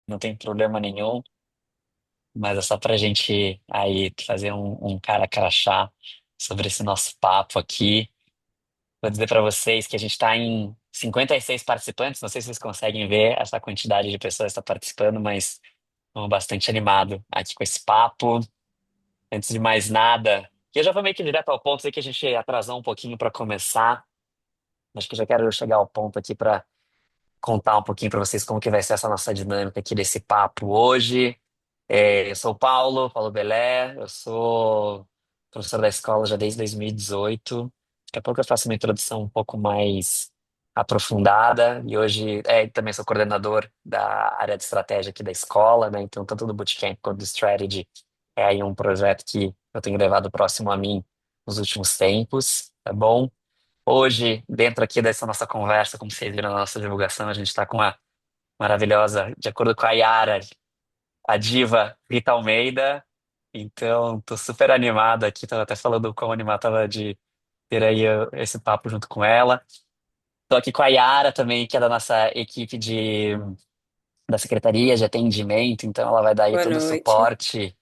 não tem problema nenhum, mas é só pra gente aí fazer um cara crachá sobre esse nosso papo aqui. Vou dizer pra vocês que a gente tá em 56 participantes, não sei se vocês conseguem ver essa quantidade de pessoas que está participando, mas estamos bastante animado aqui com esse papo. Antes de mais nada, que eu já vou meio que direto ao ponto, sei que a gente atrasou um pouquinho para começar. Acho que eu já quero chegar ao ponto aqui para contar um pouquinho para vocês como que vai ser essa nossa dinâmica aqui desse papo hoje. Eu sou o Paulo, Paulo Belé, eu sou professor da escola já desde 2018. Daqui a pouco eu faço uma introdução um pouco mais aprofundada e hoje também sou coordenador da área de estratégia aqui da escola, né? Então, tanto do Bootcamp quanto do Strategy é aí um projeto que eu tenho levado próximo a mim nos últimos tempos, tá bom? Hoje, dentro aqui dessa nossa conversa, como vocês viram na nossa divulgação, a gente está com uma maravilhosa, de acordo com a Yara, a diva Rita Almeida. Então, tô super animado aqui, tava até falando como animado tava de ter aí esse papo junto com ela. Tô aqui com a Yara também, que é da nossa equipe da Secretaria de Atendimento, então ela vai dar aí Boa todo o noite. suporte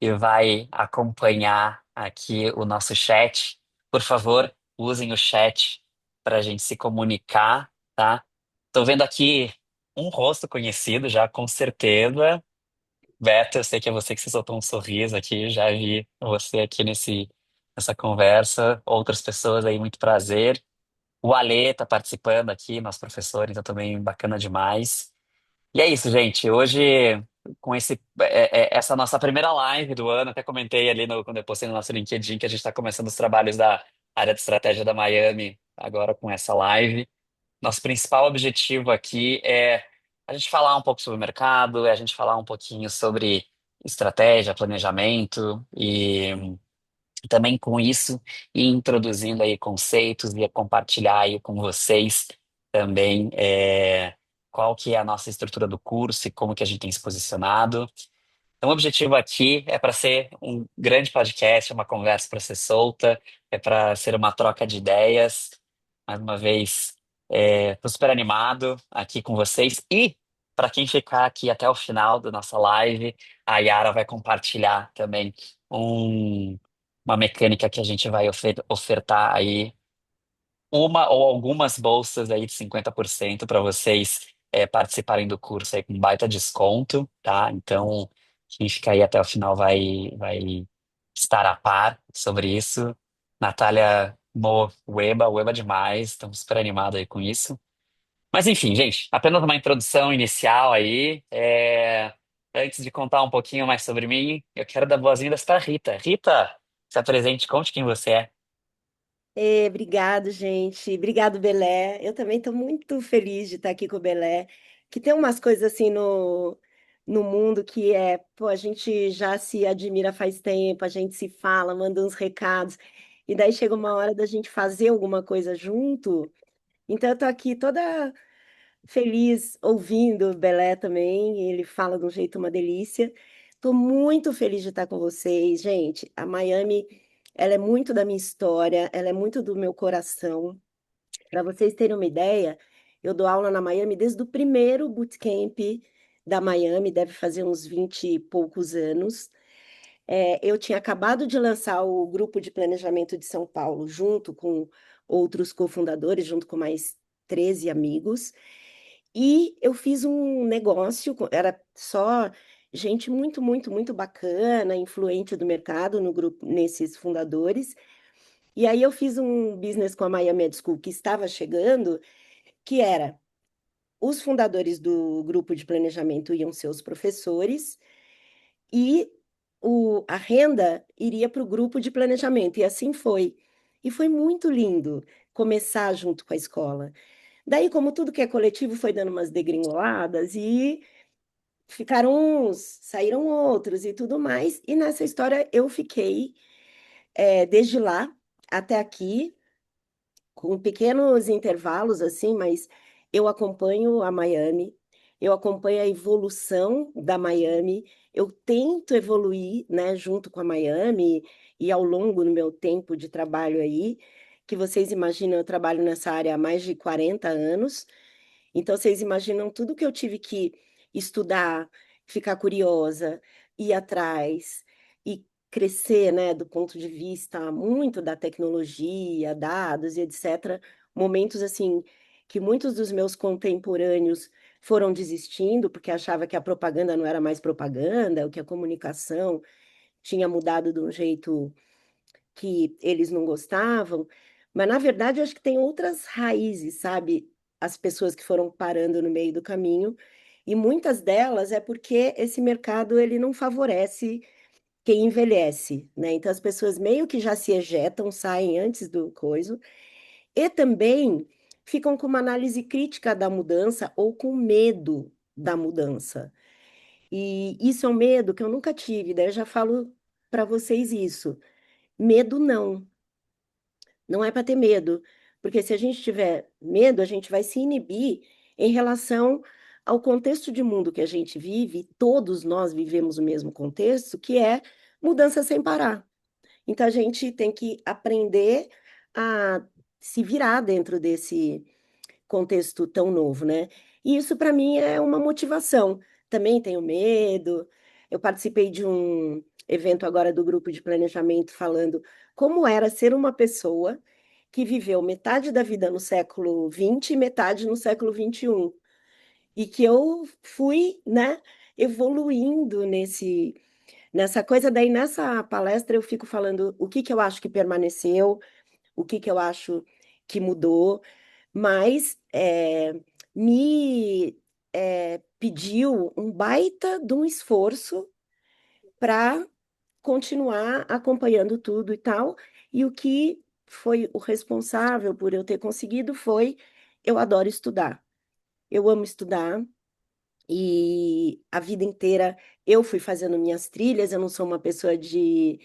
e vai acompanhar aqui o nosso chat. Por favor, usem o chat para a gente se comunicar, tá? Tô vendo aqui um rosto conhecido já, com certeza. Beto, eu sei que é você que se soltou um sorriso aqui, já vi você aqui nessa conversa. Outras pessoas aí, muito prazer. O Alê tá participando aqui, nosso professor, então também bacana demais. E é isso, gente. Hoje, com essa nossa primeira live do ano, até comentei ali quando eu postei no nosso LinkedIn que a gente está começando os trabalhos da área de estratégia da Miami agora com essa live. Nosso principal objetivo aqui é a gente falar um pouco sobre o mercado, é a gente falar um pouquinho sobre estratégia, planejamento e também com isso ir introduzindo aí conceitos e compartilhar aí com vocês também qual que é a nossa estrutura do curso e como que a gente tem se posicionado. Então, o objetivo aqui é para ser um grande podcast, uma conversa para ser solta, é para ser uma troca de ideias. Mais uma vez, estou super animado aqui com vocês. E para quem ficar aqui até o final da nossa live, a Yara vai compartilhar também um- uma mecânica que a gente vai ofertar aí uma ou algumas bolsas aí de 50% para vocês participarem do curso aí com baita desconto, tá? Então, quem ficar aí até o final vai estar a par sobre isso. Natália Ueba demais, estamos super animados aí com isso. Mas enfim, gente, apenas uma introdução inicial aí. Antes de contar um pouquinho mais sobre mim, eu quero dar boas-vindas para Rita. Rita, se apresente, conte quem você é. Obrigado, gente. Obrigado, Belé. Eu também estou muito feliz de estar aqui com o Belé, que tem umas coisas assim no mundo que pô, a gente já se admira faz tempo, a gente se fala, manda uns recados, e daí chega uma hora da gente fazer alguma coisa junto. Então eu tô aqui toda feliz ouvindo o Belé também, ele fala de um jeito uma delícia. Estou muito feliz de estar com vocês, gente. A Miami, ela é muito da minha história, ela é muito do meu coração. Para vocês terem uma ideia, eu dou aula na Miami desde o primeiro bootcamp da Miami, deve fazer uns 20 e poucos anos. Eu tinha acabado de lançar o grupo de planejamento de São Paulo, junto com outros cofundadores, junto com mais 13 amigos. E eu fiz um negócio, era só gente muito, muito, muito bacana, influente do mercado no grupo, nesses fundadores. E aí eu fiz um business com a Miami Ed School que estava chegando, que era os fundadores do grupo de planejamento iam ser os professores e a renda iria para o grupo de planejamento. E assim foi. E foi muito lindo começar junto com a escola. Daí, como tudo que é coletivo, foi dando umas degringoladas e ficaram uns, saíram outros e tudo mais. E nessa história eu fiquei desde lá até aqui, com pequenos intervalos assim, mas eu acompanho a Miami, eu acompanho a evolução da Miami, eu tento evoluir, né, junto com a Miami e ao longo do meu tempo de trabalho aí, que vocês imaginam, eu trabalho nessa área há mais de 40 anos, então vocês imaginam tudo que eu tive que estudar, ficar curiosa, ir atrás e crescer, né, do ponto de vista muito da tecnologia, dados e etc. Momentos assim que muitos dos meus contemporâneos foram desistindo porque achava que a propaganda não era mais propaganda, ou que a comunicação tinha mudado de um jeito que eles não gostavam, mas na verdade eu acho que tem outras raízes, sabe? As pessoas que foram parando no meio do caminho, e muitas delas é porque esse mercado ele não favorece quem envelhece, né? Então as pessoas meio que já se ejetam, saem antes do coisa, e também ficam com uma análise crítica da mudança ou com medo da mudança. E isso é um medo que eu nunca tive, daí eu já falo para vocês isso. Medo não. Não é para ter medo, porque se a gente tiver medo, a gente vai se inibir em relação ao contexto de mundo que a gente vive, e todos nós vivemos o mesmo contexto, que é mudança sem parar. Então a gente tem que aprender a se virar dentro desse contexto tão novo, né? E isso para mim é uma motivação. Também tenho medo. Eu participei de um evento agora do grupo de planejamento falando como era ser uma pessoa que viveu metade da vida no século XX e metade no século XXI. E que eu fui, né, evoluindo nessa coisa. Daí, nessa palestra, eu fico falando o que que eu acho que permaneceu, o que que eu acho que mudou, mas me pediu um baita de um esforço para continuar acompanhando tudo e tal. E o que foi o responsável por eu ter conseguido foi eu adoro estudar. Eu amo estudar e a vida inteira eu fui fazendo minhas trilhas. Eu não sou uma pessoa de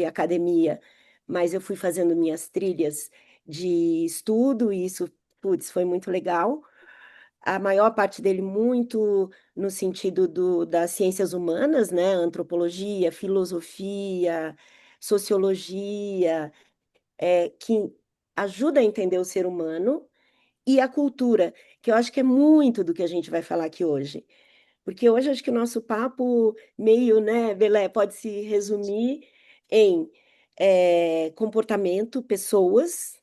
academia, mas eu fui fazendo minhas trilhas de estudo e isso, putz, foi muito legal. A maior parte dele muito no sentido das ciências humanas, né? Antropologia, filosofia, sociologia, que ajuda a entender o ser humano, e a cultura, que eu acho que é muito do que a gente vai falar aqui hoje. Porque hoje acho que o nosso papo meio, né, Belé, pode se resumir em comportamento, pessoas,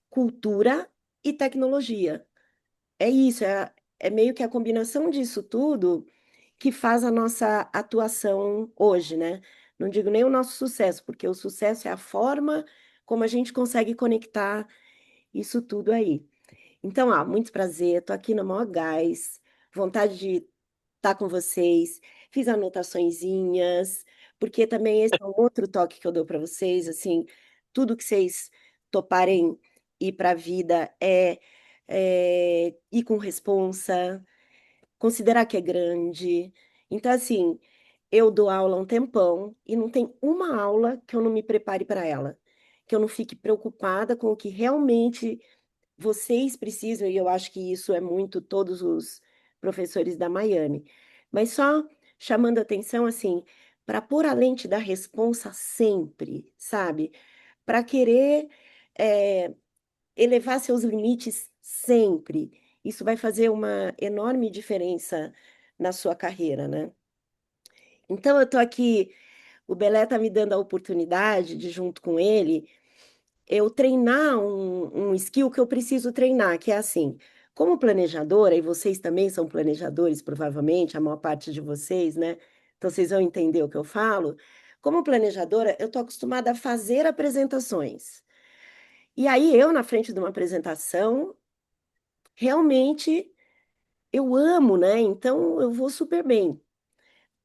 cultura e tecnologia. É isso, é meio que a combinação disso tudo que faz a nossa atuação hoje, né? Não digo nem o nosso sucesso, porque o sucesso é a forma como a gente consegue conectar isso tudo aí. Então, muito prazer, tô aqui no maior gás, vontade de estar com vocês, fiz anotaçõezinhas, porque também esse é um outro toque que eu dou para vocês, assim, tudo que vocês toparem ir para a vida é ir com responsa, considerar que é grande. Então, assim, eu dou aula há um tempão e não tem uma aula que eu não me prepare para ela, que eu não fique preocupada com o que realmente vocês precisam, e eu acho que isso é muito todos os professores da Miami, mas só chamando atenção assim, para pôr a lente da responsa sempre, sabe? Para querer é, elevar seus limites sempre. Isso vai fazer uma enorme diferença na sua carreira, né? Então, eu estou aqui, o Belé está me dando a oportunidade de, junto com ele, eu treinar um skill que eu preciso treinar, que é assim, como planejadora, e vocês também são planejadores, provavelmente, a maior parte de vocês, né? Então vocês vão entender o que eu falo. Como planejadora, eu estou acostumada a fazer apresentações. E aí, eu, na frente de uma apresentação, realmente eu amo, né? Então eu vou super bem.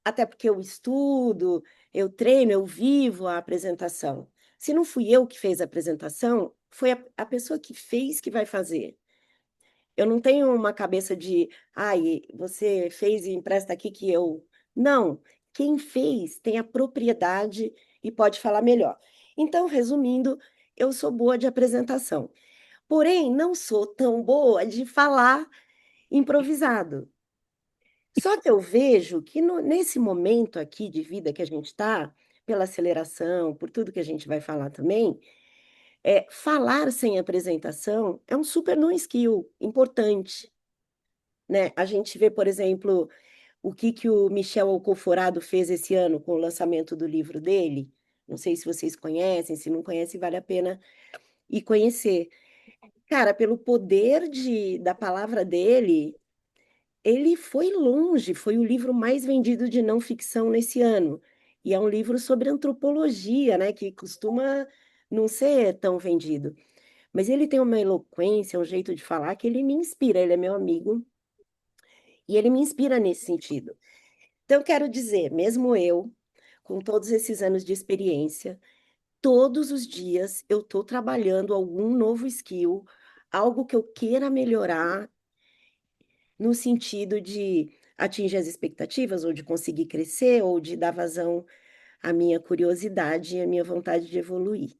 Até porque eu estudo, eu treino, eu vivo a apresentação. Se não fui eu que fez a apresentação, foi a pessoa que fez que vai fazer. Eu não tenho uma cabeça de, ai, você fez e empresta aqui que eu. Não, quem fez tem a propriedade e pode falar melhor. Então, resumindo, eu sou boa de apresentação. Porém, não sou tão boa de falar improvisado. Só que eu vejo que nesse momento aqui de vida que a gente está, pela aceleração, por tudo que a gente vai falar também, falar sem apresentação é um super non skill importante, né? A gente vê, por exemplo, o que que o Michel Alcoforado fez esse ano com o lançamento do livro dele. Não sei se vocês conhecem, se não conhecem, vale a pena ir conhecer. Cara, pelo poder da palavra dele, ele foi longe, foi o livro mais vendido de não ficção nesse ano. E é um livro sobre antropologia, né, que costuma não ser tão vendido. Mas ele tem uma eloquência, um jeito de falar que ele me inspira, ele é meu amigo e ele me inspira nesse sentido. Então, eu quero dizer, mesmo eu, com todos esses anos de experiência, todos os dias eu estou trabalhando algum novo skill, algo que eu queira melhorar, no sentido de atingir as expectativas, ou de conseguir crescer, ou de dar vazão à minha curiosidade e à minha vontade de evoluir.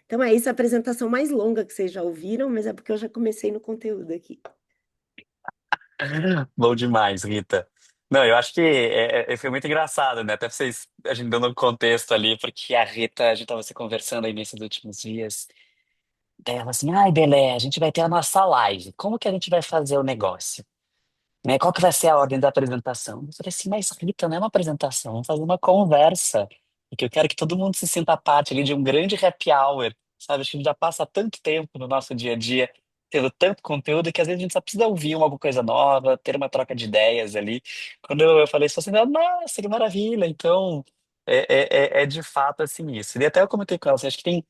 Então é isso, a apresentação mais longa que vocês já ouviram, mas é porque eu já comecei no conteúdo aqui. Bom demais, Rita. Não, eu acho que foi muito engraçado, né? Até vocês, a gente dando um contexto ali, porque a Rita, a gente tava se conversando aí nesses últimos dias. Daí ela assim, ai, Belé, a gente vai ter a nossa live. Como que a gente vai fazer o negócio? Né? Qual que vai ser a ordem da apresentação? Eu falei assim, mas Rita, não é uma apresentação, vamos fazer uma conversa. Porque eu quero que todo mundo se sinta parte ali de um grande happy hour, sabe? Acho que a gente já passa tanto tempo no nosso dia a dia tendo tanto conteúdo que às vezes a gente só precisa ouvir alguma coisa nova, ter uma troca de ideias ali. Quando eu falei isso, assim, nossa, que maravilha! Então, é de fato assim isso. E até eu comentei com ela, assim, acho que tem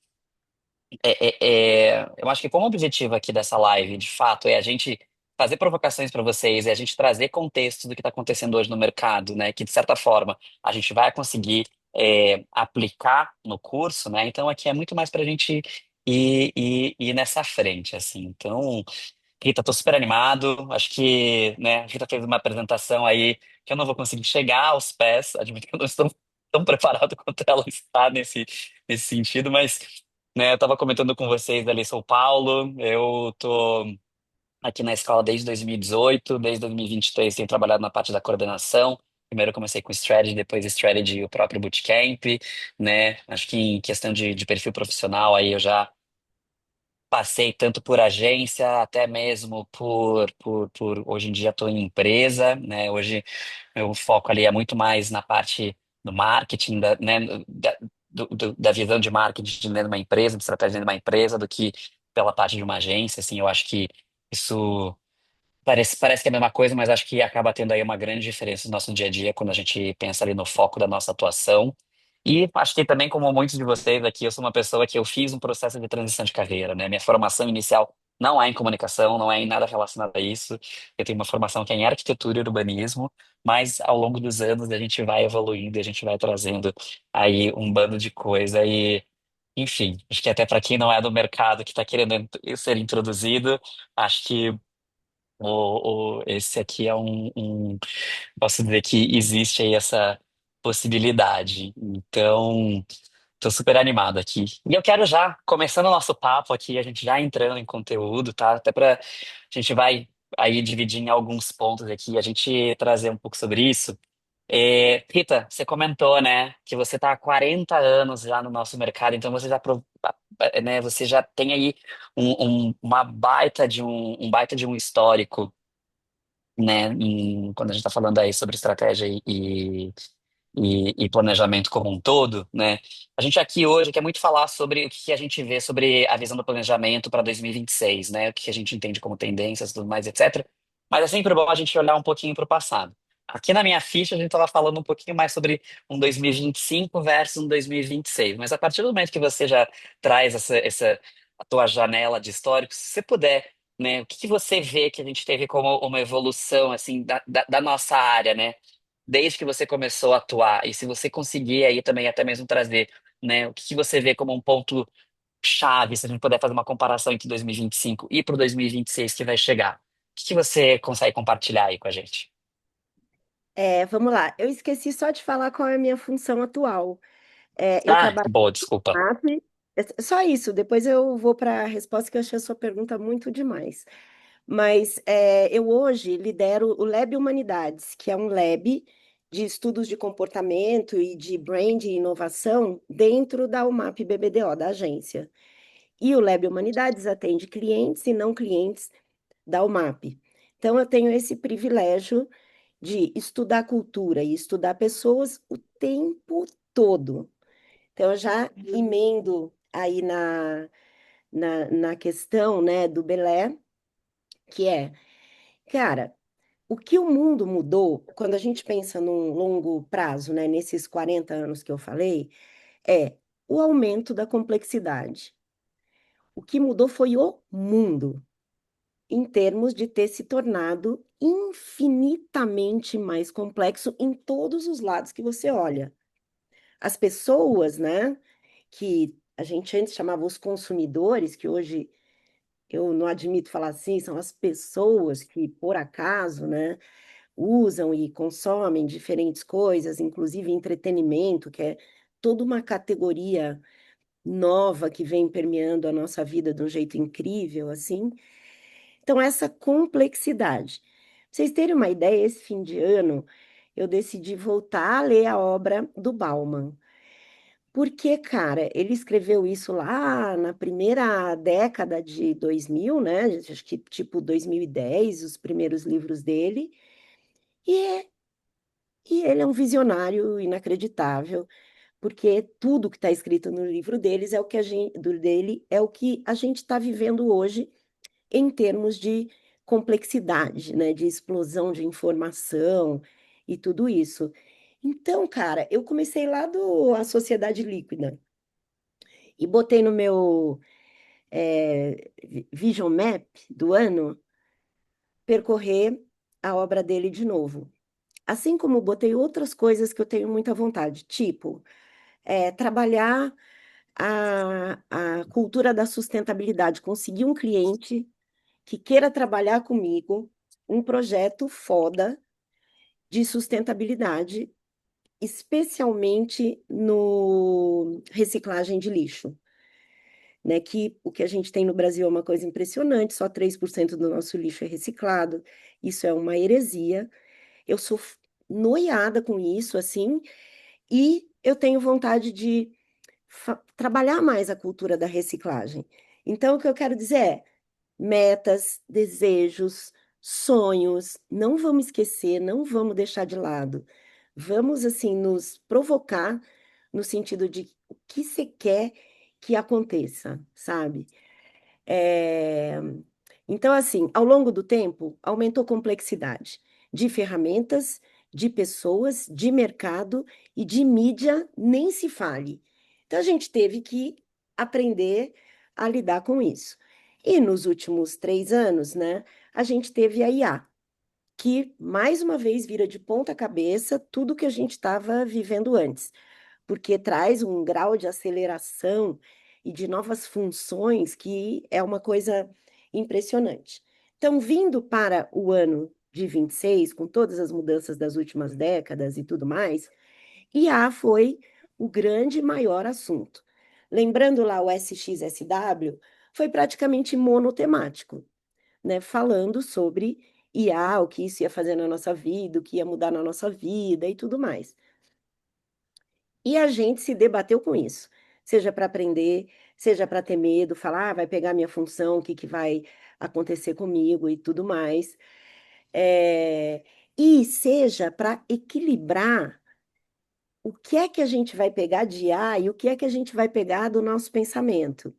eu acho que como objetivo aqui dessa live, de fato, é a gente fazer provocações para vocês, é a gente trazer contexto do que está acontecendo hoje no mercado, né? Que de certa forma a gente vai conseguir aplicar no curso, né? Então aqui é muito mais para a gente ir nessa frente, assim. Então, Rita, tô super animado. Acho que, né, a Rita fez uma apresentação aí que eu não vou conseguir chegar aos pés. Admito que eu não estou tão preparado quanto ela está nesse sentido, mas, né, eu estava comentando com vocês ali, São Paulo. Eu tô aqui na escola desde 2018, desde 2023 tenho trabalhado na parte da coordenação. Primeiro eu comecei com Strategy, depois Strategy e o próprio Bootcamp, né? Acho que em questão de perfil profissional aí eu já passei tanto por agência, até mesmo hoje em dia estou em empresa, né? Hoje meu foco ali é muito mais na parte do marketing, né? Da visão de marketing dentro de uma empresa, de estratégia dentro de uma empresa, do que pela parte de uma agência, assim, eu acho que isso parece que é a mesma coisa, mas acho que acaba tendo aí uma grande diferença no nosso dia a dia quando a gente pensa ali no foco da nossa atuação. E acho que também, como muitos de vocês aqui, eu sou uma pessoa que eu fiz um processo de transição de carreira, né? Minha formação inicial não é em comunicação, não é em nada relacionado a isso. Eu tenho uma formação que é em arquitetura e urbanismo, mas ao longo dos anos a gente vai evoluindo, e a gente vai trazendo aí um bando de coisa e, enfim, acho que até para quem não é do mercado que está querendo ser introduzido, acho que esse aqui é posso dizer que existe aí essa possibilidade. Então, tô super animado aqui. E eu quero já, começando o nosso papo aqui, a gente já entrando em conteúdo, tá? Até a gente vai aí dividir em alguns pontos aqui, a gente trazer um pouco sobre isso. Rita, você comentou, né, que você está há 40 anos já no nosso mercado, então você já, né, você já tem aí uma baita um baita de um histórico, né, quando a gente está falando aí sobre estratégia e planejamento como um todo, né? A gente aqui hoje quer muito falar sobre o que a gente vê sobre a visão do planejamento para 2026, né? O que a gente entende como tendências, tudo mais, etc. Mas é sempre bom a gente olhar um pouquinho para o passado. Aqui na minha ficha a gente estava falando um pouquinho mais sobre um 2025 versus um 2026, mas a partir do momento que você já traz essa a tua janela de históricos, se você puder, né? O que você vê que a gente teve como uma evolução assim da nossa área, né? Desde que você começou a atuar, e se você conseguir aí também até mesmo trazer, né, o que que você vê como um ponto chave, se a gente puder fazer uma comparação entre 2025 e para o 2026 que vai chegar, o que que você consegue compartilhar aí com a gente? Vamos lá, eu esqueci só de falar qual é a minha função atual. Eu Ah, trabalho boa, desculpa. na MAP, só isso, depois eu vou para a resposta que eu achei a sua pergunta muito demais. Mas eu hoje lidero o Lab Humanidades, que é um lab de estudos de comportamento e de brand e inovação dentro da UMAP BBDO, da agência. E o Lab Humanidades atende clientes e não clientes da UMAP. Então, eu tenho esse privilégio de estudar cultura e estudar pessoas o tempo todo. Então, eu já emendo aí na questão, né, do Belé, que é, cara, o que o mundo mudou, quando a gente pensa num longo prazo, né, nesses 40 anos que eu falei, é o aumento da complexidade. O que mudou foi o mundo, em termos de ter se tornado infinitamente mais complexo em todos os lados que você olha. As pessoas, né, que a gente antes chamava os consumidores, que hoje eu não admito falar assim, são as pessoas que, por acaso, né, usam e consomem diferentes coisas, inclusive entretenimento, que é toda uma categoria nova que vem permeando a nossa vida de um jeito incrível, assim. Então, essa complexidade. Pra vocês terem uma ideia, esse fim de ano eu decidi voltar a ler a obra do Bauman. Porque, cara, ele escreveu isso lá na primeira década de 2000, né? Acho que tipo 2010, os primeiros livros dele. E, e ele é um visionário inacreditável, porque tudo que está escrito no livro deles é o que a gente, dele é o que a gente está vivendo hoje em termos de complexidade, né? De explosão de informação e tudo isso. Então, cara, eu comecei lá do A Sociedade Líquida e botei no meu Vision Map do ano percorrer a obra dele de novo. Assim como botei outras coisas que eu tenho muita vontade, tipo trabalhar a cultura da sustentabilidade, conseguir um cliente que queira trabalhar comigo um projeto foda de sustentabilidade, especialmente no reciclagem de lixo. Né, que o que a gente tem no Brasil é uma coisa impressionante, só 3% do nosso lixo é reciclado. Isso é uma heresia. Eu sou noiada com isso, assim, e eu tenho vontade de trabalhar mais a cultura da reciclagem. Então, o que eu quero dizer é metas, desejos, sonhos, não vamos esquecer, não vamos deixar de lado. Vamos, assim, nos provocar no sentido de o que você quer que aconteça, sabe? É, Então, assim, ao longo do tempo, aumentou a complexidade de ferramentas, de pessoas, de mercado e de mídia, nem se fale. Então, a gente teve que aprender a lidar com isso. E nos últimos 3 anos, né, a gente teve a IA, que mais uma vez vira de ponta cabeça tudo que a gente estava vivendo antes, porque traz um grau de aceleração e de novas funções que é uma coisa impressionante. Então, vindo para o ano de 26, com todas as mudanças das últimas décadas e tudo mais, IA foi o grande e maior assunto. Lembrando lá o SXSW, foi praticamente monotemático, né? Falando sobre IA, o que isso ia fazer na nossa vida, o que ia mudar na nossa vida e tudo mais. E a gente se debateu com isso, seja para aprender, seja para ter medo, falar, vai pegar minha função, o que que vai acontecer comigo e tudo mais. É, E seja para equilibrar o que é que a gente vai pegar de A e o que é que a gente vai pegar do nosso pensamento.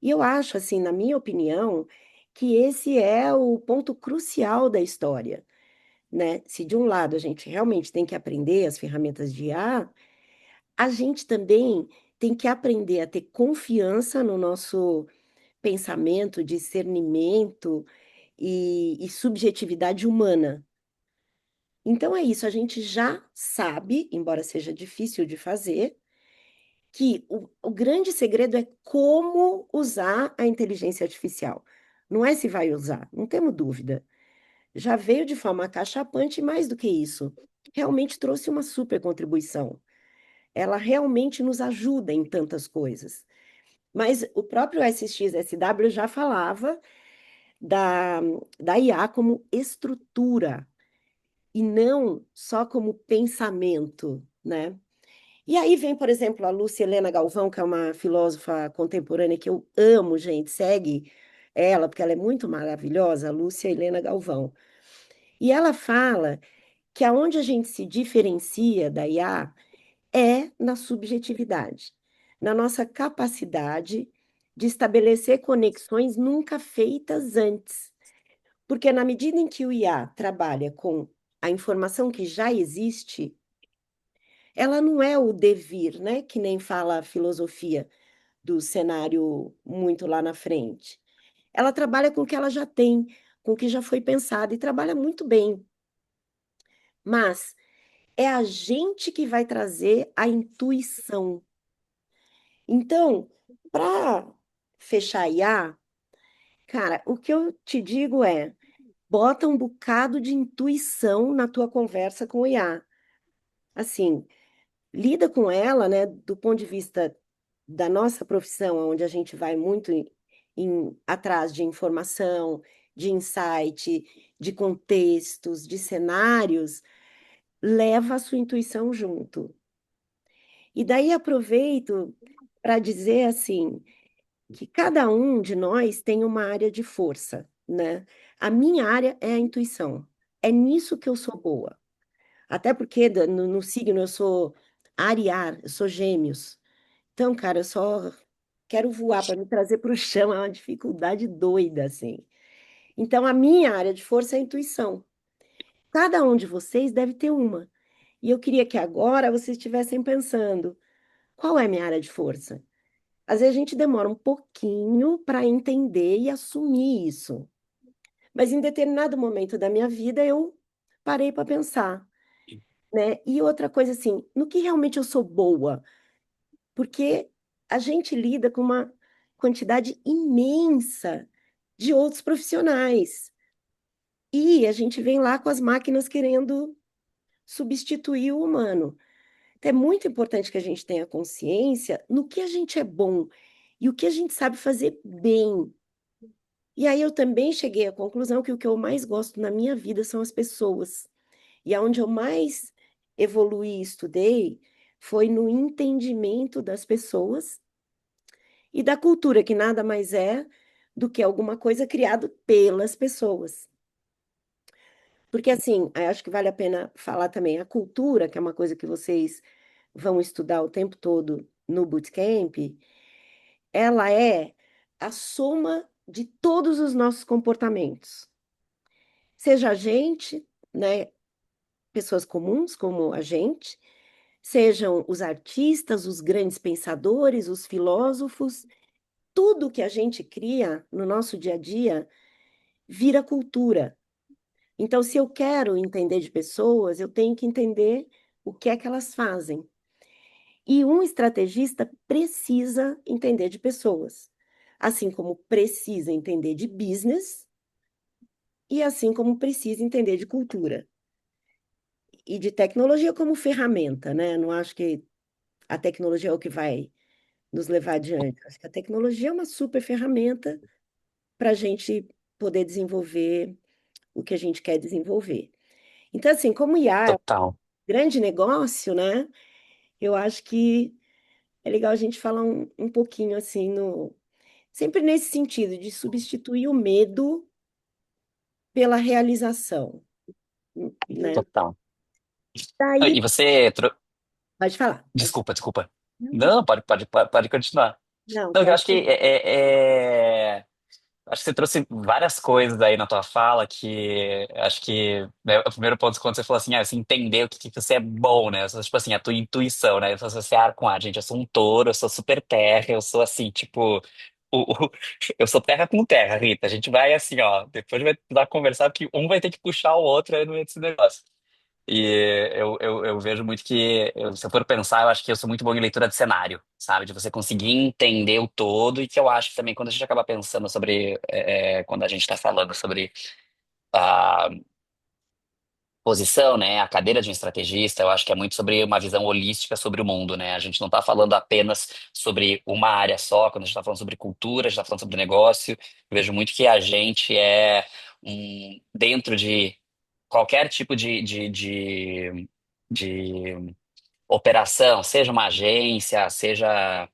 E eu acho, assim, na minha opinião, que esse é o ponto crucial da história, né? Se de um lado a gente realmente tem que aprender as ferramentas de IA, a gente também tem que aprender a ter confiança no nosso pensamento, discernimento e subjetividade humana. Então é isso, a gente já sabe, embora seja difícil de fazer, que o grande segredo é como usar a inteligência artificial. Não é se vai usar, não temos dúvida. Já veio de forma acachapante, e mais do que isso, realmente trouxe uma super contribuição. Ela realmente nos ajuda em tantas coisas. Mas o próprio SXSW já falava da, da IA como estrutura e não só como pensamento, né? E aí vem, por exemplo, a Lúcia Helena Galvão, que é uma filósofa contemporânea que eu amo, gente, segue. ela, porque ela é muito maravilhosa, a Lúcia Helena Galvão. E ela fala que aonde a gente se diferencia da IA é na subjetividade, na nossa capacidade de estabelecer conexões nunca feitas antes. Porque na medida em que o IA trabalha com a informação que já existe, ela não é o devir, né? Que nem fala a filosofia do cenário muito lá na frente. Ela trabalha com o que ela já tem, com o que já foi pensado e trabalha muito bem. Mas é a gente que vai trazer a intuição. Então, para fechar IA, cara, o que eu te digo é, bota um bocado de intuição na tua conversa com o IA. Assim, lida com ela, né, do ponto de vista da nossa profissão, onde a gente vai muito atrás de informação, de insight, de contextos, de cenários, leva a sua intuição junto. E daí aproveito para dizer assim, que cada um de nós tem uma área de força, né? A minha área é a intuição. É nisso que eu sou boa. Até porque no signo eu sou Ariar, eu sou Gêmeos. Então, cara, eu só quero voar para me trazer para o chão, é uma dificuldade doida, assim. Então, a minha área de força é a intuição. Cada um de vocês deve ter uma. E eu queria que agora vocês estivessem pensando: qual é a minha área de força? Às vezes a gente demora um pouquinho para entender e assumir isso. Mas em determinado momento da minha vida eu parei para pensar, né? E outra coisa assim, no que realmente eu sou boa? Porque a gente lida com uma quantidade imensa de outros profissionais. E a gente vem lá com as máquinas querendo substituir o humano. Então, é muito importante que a gente tenha consciência no que a gente é bom e o que a gente sabe fazer bem. E aí eu também cheguei à conclusão que o que eu mais gosto na minha vida são as pessoas. E aonde eu mais evoluí e estudei foi no entendimento das pessoas e da cultura, que nada mais é do que alguma coisa criada pelas pessoas. Porque, assim, eu acho que vale a pena falar também, a cultura, que é uma coisa que vocês vão estudar o tempo todo no bootcamp, ela é a soma de todos os nossos comportamentos. Seja a gente, né, pessoas comuns como a gente, sejam os artistas, os grandes pensadores, os filósofos, tudo que a gente cria no nosso dia a dia vira cultura. Então, se eu quero entender de pessoas, eu tenho que entender o que é que elas fazem. E um estrategista precisa entender de pessoas, assim como precisa entender de business e assim como precisa entender de cultura e de tecnologia como ferramenta, né? Não acho que a tecnologia é o que vai nos levar adiante. Acho que a tecnologia é uma super ferramenta para a gente poder desenvolver o que a gente quer desenvolver. Então, assim, como IA é um Total. grande negócio, né? Eu acho que é legal a gente falar um pouquinho assim no sempre nesse sentido de substituir o medo pela realização, né? Total. E Daí, você. pode falar. Desculpa, desculpa. Não, Não, pode continuar. não, Não, eu pode. acho que acho que você trouxe várias coisas aí na tua fala que acho que né, o primeiro ponto quando você falou assim, você entender o que você é bom, né? Tipo assim, a tua intuição, né? Então, você é ar com ar, gente, eu sou um touro, eu sou super terra, eu sou assim, tipo, eu sou terra com terra, Rita. A gente vai assim, ó, depois vai dar conversar porque um vai ter que puxar o outro aí no meio desse negócio. E eu vejo muito que, se eu for pensar, eu acho que eu sou muito bom em leitura de cenário, sabe? De você conseguir entender o todo, e que eu acho que também quando a gente acaba pensando sobre, quando a gente está falando sobre a posição, né, a cadeira de um estrategista, eu acho que é muito sobre uma visão holística sobre o mundo, né? A gente não está falando apenas sobre uma área só, quando a gente está falando sobre cultura, a gente está falando sobre negócio, eu vejo muito que a gente é dentro de qualquer tipo de operação, seja uma agência, seja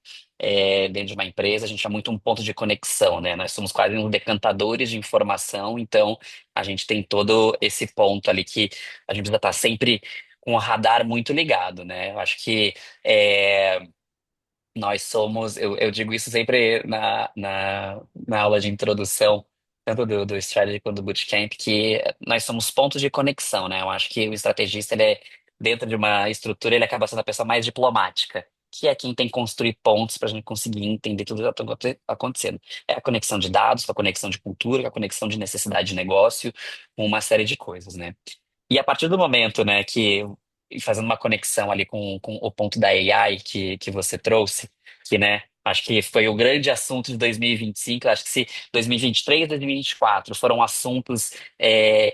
dentro de uma empresa, a gente é muito um ponto de conexão, né? Nós somos quase uns decantadores de informação, então a gente tem todo esse ponto ali que a gente precisa estar sempre com o radar muito ligado, né? Eu acho que é, nós somos, eu digo isso sempre na aula de introdução, tanto do Strategy quanto do Bootcamp, que nós somos pontos de conexão, né? Eu acho que o estrategista, dentro de uma estrutura, ele acaba sendo a pessoa mais diplomática, que é quem tem que construir pontos para a gente conseguir entender tudo que está acontecendo. É a conexão de dados, a conexão de cultura, a conexão de necessidade de negócio, uma série de coisas, né? E a partir do momento, né, e fazendo uma conexão ali com o ponto da AI que você trouxe, que, né, acho que foi o grande assunto de 2025, acho que se 2023 e 2024 foram assuntos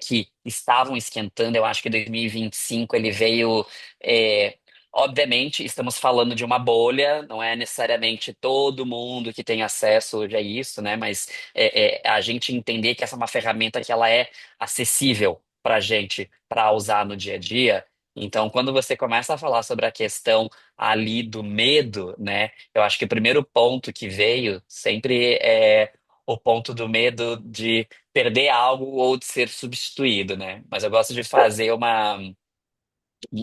que estavam esquentando, eu acho que 2025 ele veio, é, obviamente, estamos falando de uma bolha, não é necessariamente todo mundo que tem acesso hoje a isso, né, mas a gente entender que essa é uma ferramenta que ela é acessível para gente para usar no dia a dia. Então, quando você começa a falar sobre a questão ali do medo, né? Eu acho que o primeiro ponto que veio sempre é o ponto do medo de perder algo ou de ser substituído, né? Mas eu gosto de fazer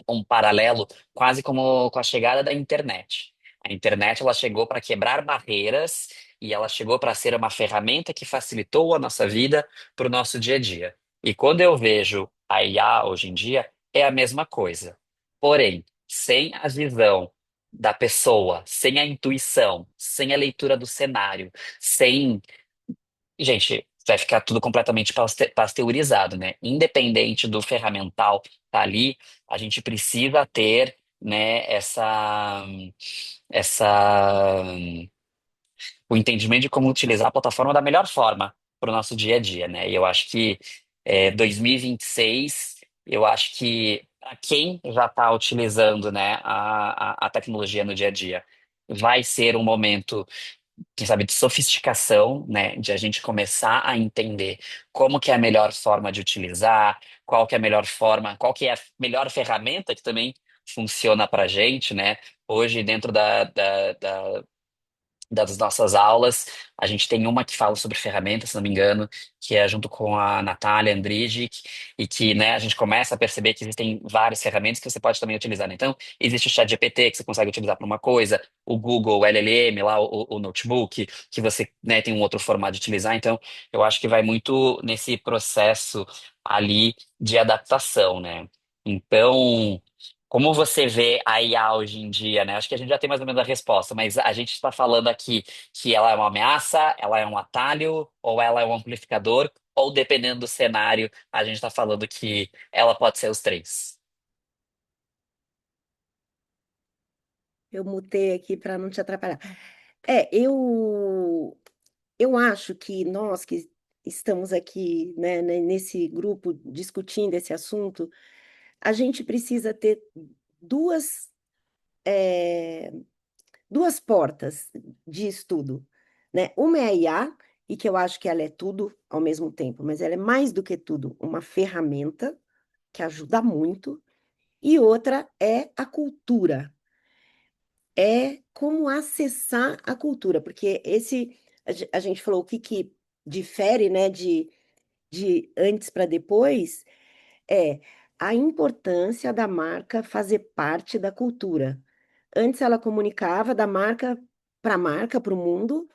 um paralelo quase como com a chegada da internet. A internet ela chegou para quebrar barreiras e ela chegou para ser uma ferramenta que facilitou a nossa vida para o nosso dia a dia. E quando eu vejo a IA hoje em dia, é a mesma coisa. Porém, sem a visão da pessoa, sem a intuição, sem a leitura do cenário, sem gente, vai ficar tudo completamente pasteurizado, né? Independente do ferramental tá ali, a gente precisa ter, né, essa, o entendimento de como utilizar a plataforma da melhor forma para o nosso dia a dia, né? E eu acho que 2026, eu acho que para quem já está utilizando, né, a tecnologia no dia a dia, vai ser um momento quem sabe, de sofisticação, né, de a gente começar a entender como que é a melhor forma de utilizar, qual que é a melhor forma, qual que é a melhor ferramenta que também funciona para a gente, né? Hoje, dentro das nossas aulas, a gente tem uma que fala sobre ferramentas, se não me engano, que é junto com a Natália Andrijic, e que, né, a gente começa a perceber que existem várias ferramentas que você pode também utilizar, né? Então, existe o ChatGPT, que você consegue utilizar para uma coisa, o Google, o LLM, lá, o notebook, que você, né, tem um outro formato de utilizar. Então, eu acho que vai muito nesse processo ali de adaptação, né? Então, como você vê a IA hoje em dia, né? Acho que a gente já tem mais ou menos a resposta, mas a gente está falando aqui que ela é uma ameaça, ela é um atalho, ou ela é um amplificador, ou dependendo do cenário, a gente está falando que ela pode ser os três. Eu mutei aqui para não te atrapalhar. Eu acho que nós que estamos aqui, né, nesse grupo discutindo esse assunto, a gente precisa ter duas, é, duas portas de estudo, né? Uma é a IA, e que eu acho que ela é tudo ao mesmo tempo, mas ela é mais do que tudo uma ferramenta que ajuda muito, e outra é a cultura, é como acessar a cultura, porque a gente falou o que, que difere, né, de antes para depois, é a importância da marca fazer parte da cultura. Antes ela comunicava da marca, para o mundo,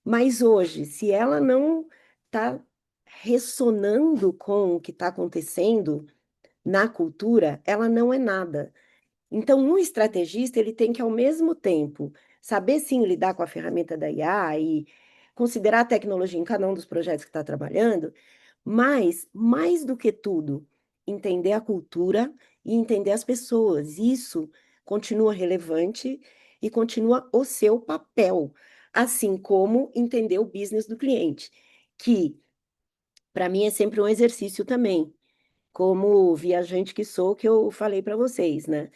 mas hoje, se ela não está ressonando com o que está acontecendo na cultura, ela não é nada. Então, um estrategista, ele tem que, ao mesmo tempo, saber, sim, lidar com a ferramenta da IA e considerar a tecnologia em cada um dos projetos que está trabalhando, mas, mais do que tudo, entender a cultura e entender as pessoas. Isso continua relevante e continua o seu papel, assim como entender o business do cliente, que, para mim, é sempre um exercício também, como viajante que sou, que eu falei para vocês, né?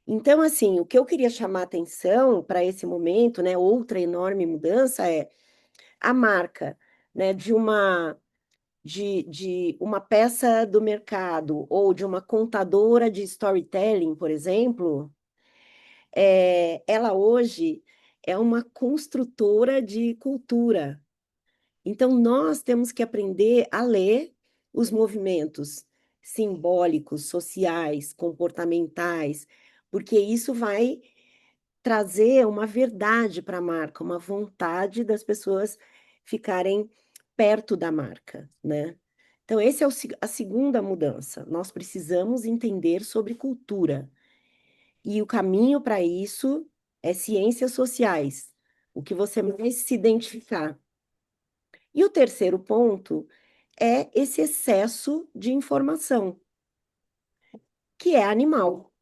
Então, assim, o que eu queria chamar atenção para esse momento, né, outra enorme mudança é a marca, né, de uma peça do mercado ou de uma contadora de storytelling, por exemplo. ela hoje é uma construtora de cultura. Então, nós temos que aprender a ler os movimentos simbólicos, sociais, comportamentais, porque isso vai trazer uma verdade para a marca, uma vontade das pessoas ficarem perto da marca, né? Então, essa é a segunda mudança. Nós precisamos entender sobre cultura. E o caminho para isso é ciências sociais, o que você mais se identificar. E o terceiro ponto é esse excesso de informação, que é animal,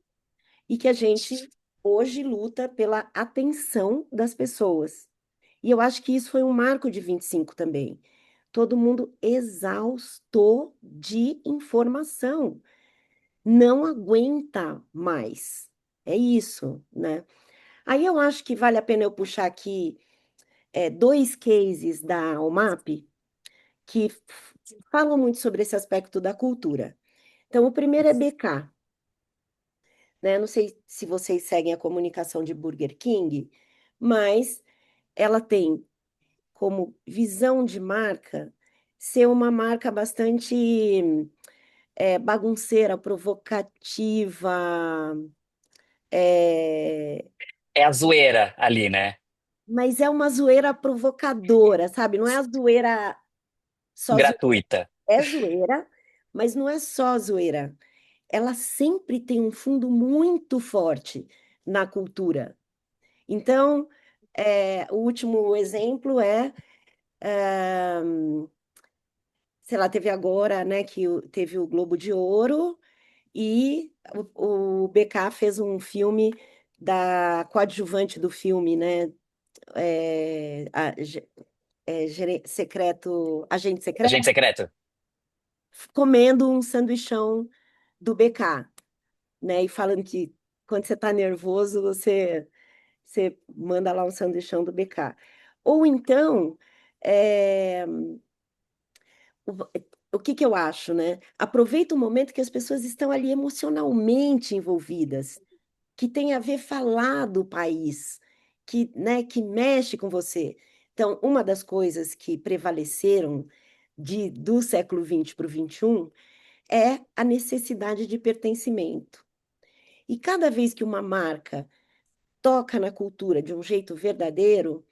e que a gente hoje luta pela atenção das pessoas. E eu acho que isso foi um marco de 25 também. Todo mundo exaustou de informação, não aguenta mais. É isso, né? Aí eu acho que vale a pena eu puxar aqui dois cases da OMAP que falam muito sobre esse aspecto da cultura. Então, o primeiro é BK, né? Não sei se vocês seguem a comunicação de Burger King, mas ela tem como visão de marca ser uma marca bastante bagunceira, provocativa, é, É a zoeira ali, né? mas é uma zoeira provocadora, sabe? Não é a zoeira só zoeira, Gratuita. é zoeira, mas não é só zoeira. Ela sempre tem um fundo muito forte na cultura. Então, o último exemplo é, sei lá, teve agora, né, que teve o Globo de Ouro e o BK fez um filme da coadjuvante do filme, né, agente Agente secreto, secreto. comendo um sanduichão do BK, né, e falando que quando você tá nervoso, você manda lá um sanduichão do BK. Ou então, é, o, o que que eu acho, né? Aproveita o momento que as pessoas estão ali emocionalmente envolvidas, que tem a ver falar do país, que, né, que mexe com você. Então, uma das coisas que prevaleceram do século XX para o XXI é a necessidade de pertencimento. E cada vez que uma marca toca na cultura de um jeito verdadeiro,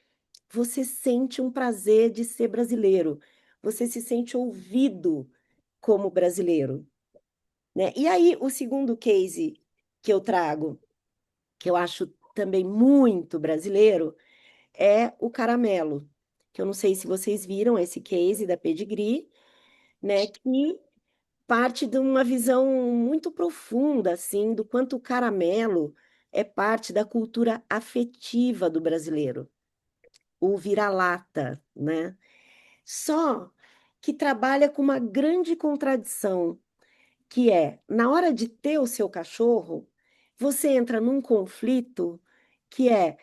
você sente um prazer de ser brasileiro. Você se sente ouvido como brasileiro, né? E aí, o segundo case que eu trago, que eu acho também muito brasileiro, é o caramelo. Que eu não sei se vocês viram esse case da Pedigree, né? Que parte de uma visão muito profunda, assim, do quanto o caramelo é parte da cultura afetiva do brasileiro, o vira-lata, né? Só que trabalha com uma grande contradição, que é, na hora de ter o seu cachorro, você entra num conflito que é,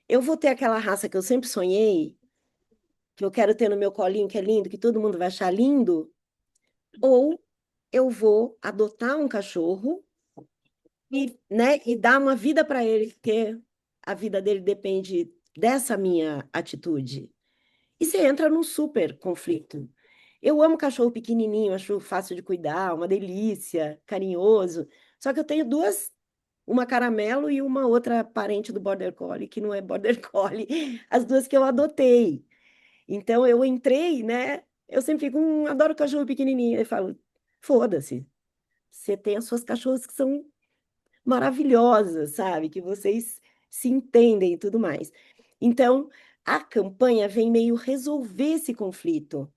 eu vou ter aquela raça que eu sempre sonhei, que eu quero ter no meu colinho, que é lindo, que todo mundo vai achar lindo, ou eu vou adotar um cachorro e, né, e dar uma vida para ele, porque a vida dele depende dessa minha atitude. E você entra num super conflito. Eu amo cachorro pequenininho, acho fácil de cuidar, uma delícia, carinhoso. Só que eu tenho duas, uma caramelo e uma outra parente do Border Collie, que não é Border Collie, as duas que eu adotei. Então eu entrei, né? Eu sempre fico, adoro cachorro pequenininho. Eu falo, foda-se. Você tem as suas cachorras que são maravilhosas, sabe? Que vocês se entendem e tudo mais. Então, a campanha vem meio resolver esse conflito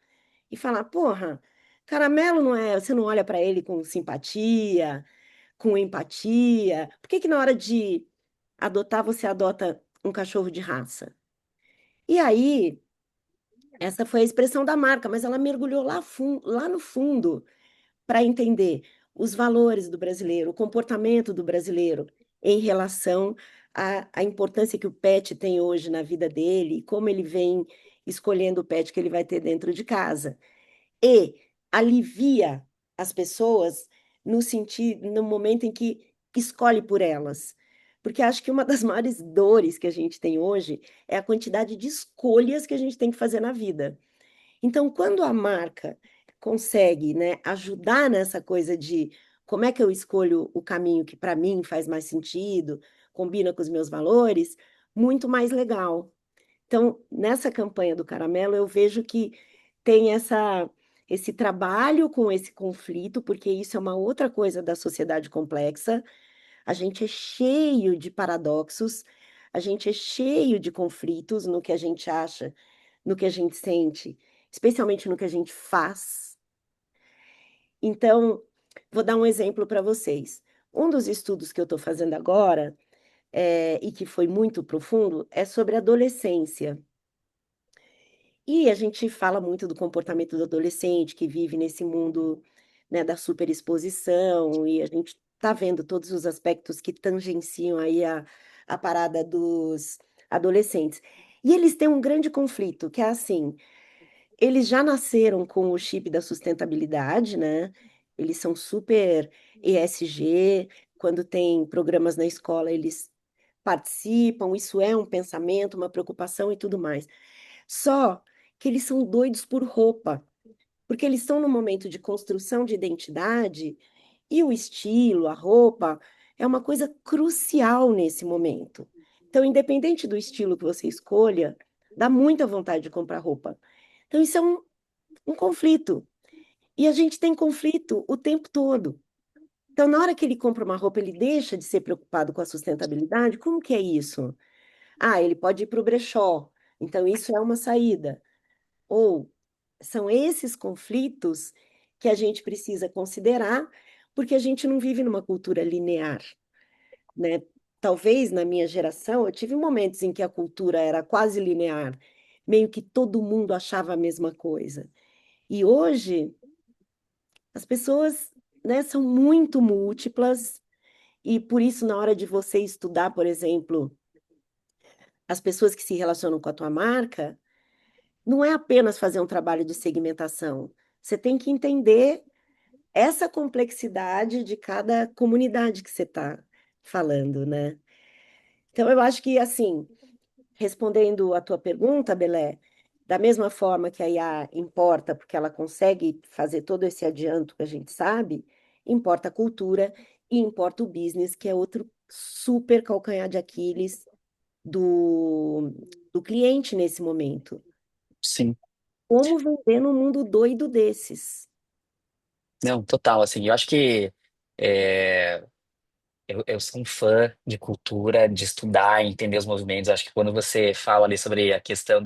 e falar, porra, caramelo não é, você não olha para ele com simpatia, com empatia. Por que que na hora de adotar você adota um cachorro de raça? E aí, essa foi a expressão da marca, mas ela mergulhou lá no fundo para entender os valores do brasileiro, o comportamento do brasileiro em relação à importância que o pet tem hoje na vida dele, e como ele vem escolhendo o pet que ele vai ter dentro de casa. E alivia as pessoas no momento em que escolhe por elas. Porque acho que uma das maiores dores que a gente tem hoje é a quantidade de escolhas que a gente tem que fazer na vida. Então, quando a marca consegue, né, ajudar nessa coisa de como é que eu escolho o caminho que para mim faz mais sentido, combina com os meus valores, muito mais legal. Então, nessa campanha do caramelo, eu vejo que tem esse trabalho com esse conflito, porque isso é uma outra coisa da sociedade complexa. A gente é cheio de paradoxos, a gente é cheio de conflitos no que a gente acha, no que a gente sente, especialmente no que a gente faz. Então, vou dar um exemplo para vocês. Um dos estudos que eu estou fazendo agora, e que foi muito profundo, é sobre adolescência. E a gente fala muito do comportamento do adolescente que vive nesse mundo, né, da superexposição, e a gente está vendo todos os aspectos que tangenciam aí a parada dos adolescentes. E eles têm um grande conflito, que é assim, eles já nasceram com o chip da sustentabilidade, né? Eles são super ESG, quando tem programas na escola, eles participam, isso é um pensamento, uma preocupação e tudo mais. Só que eles são doidos por roupa, porque eles estão no momento de construção de identidade e o estilo, a roupa, é uma coisa crucial nesse momento. Então, independente do estilo que você escolha, dá muita vontade de comprar roupa. Então, isso é um conflito. E a gente tem conflito o tempo todo. Então, na hora que ele compra uma roupa, ele deixa de ser preocupado com a sustentabilidade. Como que é isso? Ah, ele pode ir para o brechó. Então, isso é uma saída. Ou são esses conflitos que a gente precisa considerar, porque a gente não vive numa cultura linear, né? Talvez na minha geração eu tive momentos em que a cultura era quase linear, meio que todo mundo achava a mesma coisa. E hoje as pessoas, né, são muito múltiplas e por isso na hora de você estudar, por exemplo, as pessoas que se relacionam com a tua marca, não é apenas fazer um trabalho de segmentação. Você tem que entender essa complexidade de cada comunidade que você está falando, né? Então, eu acho que, assim, respondendo a tua pergunta, Belé, da mesma forma que a IA importa, porque ela consegue fazer todo esse adianto que a gente sabe, importa a cultura e importa o business, que é outro super calcanhar de Aquiles do cliente nesse momento. Sim. Como vender num mundo doido desses? Não, total, assim, eu acho que é, eu sou um fã de cultura, de estudar, entender os movimentos. Acho que quando você fala ali sobre a questão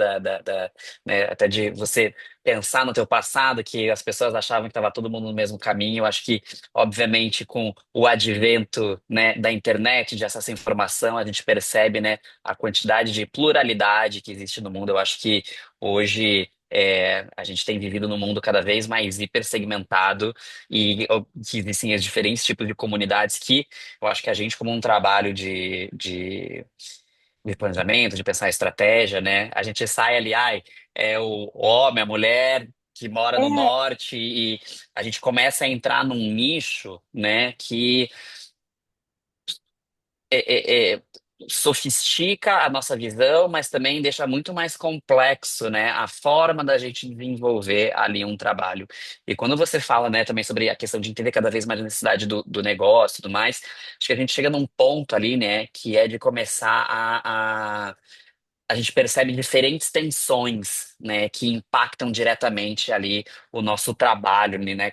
né, até de você pensar no teu passado, que as pessoas achavam que estava todo mundo no mesmo caminho, eu acho que, obviamente, com o advento, né, da internet, de acesso à informação, a gente percebe, né, a quantidade de pluralidade que existe no mundo. Eu acho que hoje a gente tem vivido num mundo cada vez mais hipersegmentado e que existem os diferentes tipos de comunidades que eu acho que a gente, como um trabalho de planejamento, de pensar em estratégia, né? A gente sai ali, ai, é o homem, a mulher que mora no É, norte, e a gente começa a entrar num nicho, né, que sofistica a nossa visão, mas também deixa muito mais complexo, né, a forma da gente desenvolver ali um trabalho. E quando você fala, né, também sobre a questão de entender cada vez mais a necessidade do negócio e tudo mais, acho que a gente chega num ponto ali, né, que é de começar a gente percebe diferentes tensões, né, que impactam diretamente ali o nosso trabalho, né,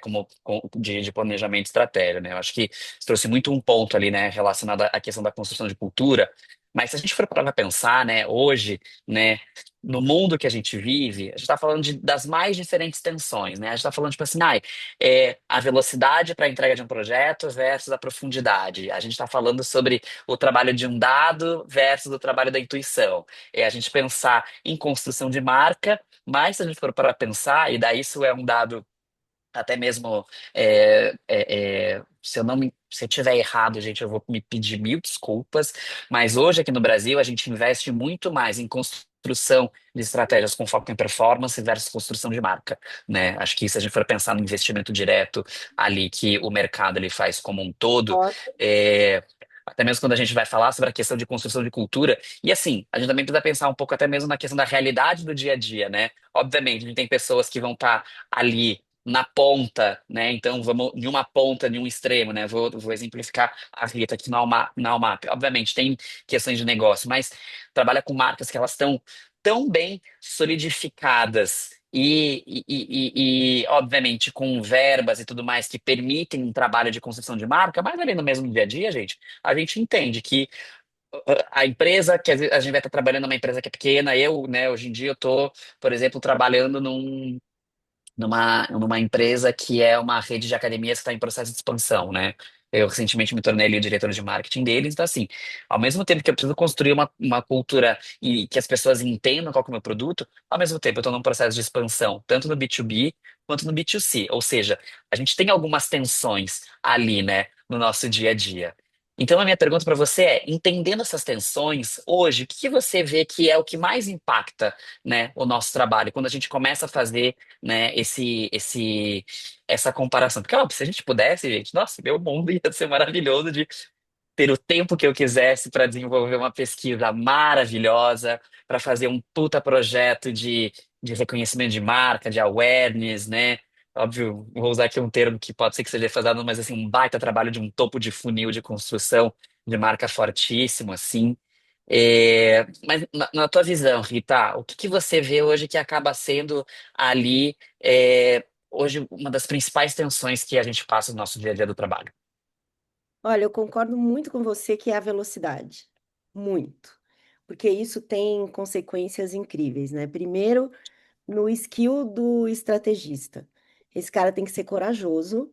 de planejamento e estratégia, né. Eu acho que você trouxe muito um ponto ali, né, relacionado à questão da construção de cultura, mas se a gente for parar para pensar, né, hoje, né, no mundo que a gente vive, a gente está falando das mais diferentes tensões, né, a gente está falando, tipo assim, a velocidade para a entrega de um projeto versus a profundidade. A gente está falando sobre o trabalho de um dado versus o trabalho da intuição, a gente pensar em construção de marca, mas se a gente for para pensar, e daí isso é um dado até mesmo, se eu não se eu tiver errado, gente, eu vou me pedir mil desculpas, mas hoje aqui no Brasil a gente investe muito mais em construção de estratégias com foco em performance versus construção de marca, né? Acho que se a gente for pensar no investimento direto ali que o mercado ele faz como um todo, ó, é, até mesmo quando a gente vai falar sobre a questão de construção de cultura. E assim, a gente também precisa pensar um pouco até mesmo na questão da realidade do dia a dia, né? Obviamente, a gente tem pessoas que vão estar ali na ponta, né? Então, vamos de uma ponta, de um extremo, né? Vou exemplificar a Rita aqui na Almap. Obviamente, tem questões de negócio, mas trabalha com marcas que elas estão tão bem solidificadas obviamente, com verbas e tudo mais que permitem um trabalho de construção de marca, mas ali no mesmo dia a dia, gente, a gente entende que a empresa, que às vezes a gente vai estar trabalhando numa empresa que é pequena, eu, né, hoje em dia eu tô, por exemplo, trabalhando numa empresa que é uma rede de academias que está em processo de expansão, né? Eu recentemente me tornei ali o diretor de marketing deles, então assim, ao mesmo tempo que eu preciso construir uma cultura e que as pessoas entendam qual que é o meu produto, ao mesmo tempo eu estou num processo de expansão, tanto no B2B quanto no B2C, ou seja, a gente tem algumas tensões ali, né, no nosso dia a dia. Então a minha pergunta para você é, entendendo essas tensões, hoje, o que que você vê que é o que mais impacta, né, o nosso trabalho, quando a gente começa a fazer, né, essa comparação. Porque, óbvio, se a gente pudesse, gente, nossa, meu mundo ia ser maravilhoso de ter o tempo que eu quisesse para desenvolver uma pesquisa maravilhosa, para fazer um puta projeto de reconhecimento de marca, de awareness, né? Óbvio, vou usar aqui um termo que pode ser que seja defasado, mas assim, um baita trabalho de um topo de funil de construção de marca fortíssimo, assim. Mas na tua visão, Rita, o que que você vê hoje que acaba sendo ali, hoje, uma das principais tensões que a gente passa no nosso dia a dia do trabalho? Olha, eu concordo muito com você que é a velocidade. Muito. Porque isso tem consequências incríveis, né? Primeiro, no skill do estrategista. Esse cara tem que ser corajoso,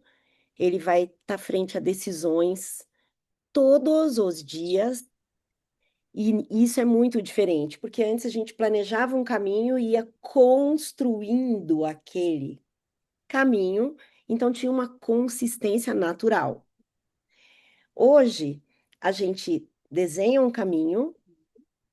ele vai estar frente a decisões todos os dias, e isso é muito diferente, porque antes a gente planejava um caminho e ia construindo aquele caminho, então tinha uma consistência natural. Hoje, a gente desenha um caminho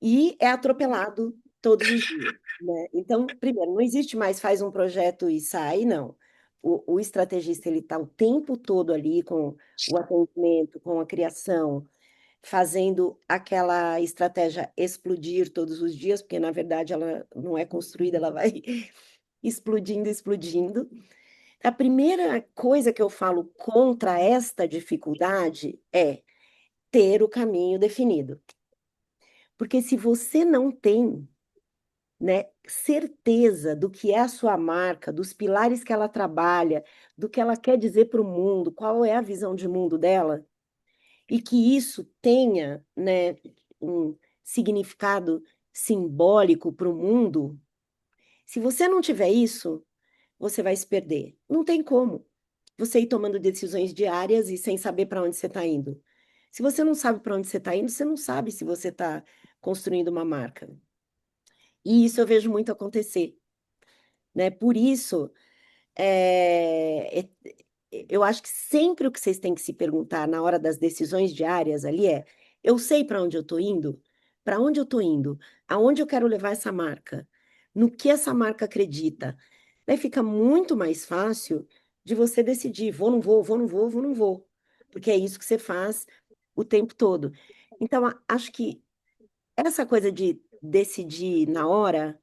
e é atropelado todos os dias, né? Então, primeiro, não existe mais faz um projeto e sai, não. O estrategista, ele está o tempo todo ali com o atendimento, com a criação, fazendo aquela estratégia explodir todos os dias, porque, na verdade, ela não é construída, ela vai explodindo, explodindo. A primeira coisa que eu falo contra esta dificuldade é ter o caminho definido. Porque se você não tem, né, certeza do que é a sua marca, dos pilares que ela trabalha, do que ela quer dizer para o mundo, qual é a visão de mundo dela, e que isso tenha, né, um significado simbólico para o mundo, se você não tiver isso, você vai se perder. Não tem como você ir tomando decisões diárias e sem saber para onde você está indo. Se você não sabe para onde você está indo, você não sabe se você está construindo uma marca. E isso eu vejo muito acontecer, né? Por isso, eu acho que sempre o que vocês têm que se perguntar na hora das decisões diárias ali é: eu sei para onde eu estou indo? Para onde eu estou indo? Aonde eu quero levar essa marca? No que essa marca acredita? Daí fica muito mais fácil de você decidir: vou, não vou, vou, não vou, vou, não vou. Porque é isso que você faz o tempo todo. Então, acho que essa coisa de decidir na hora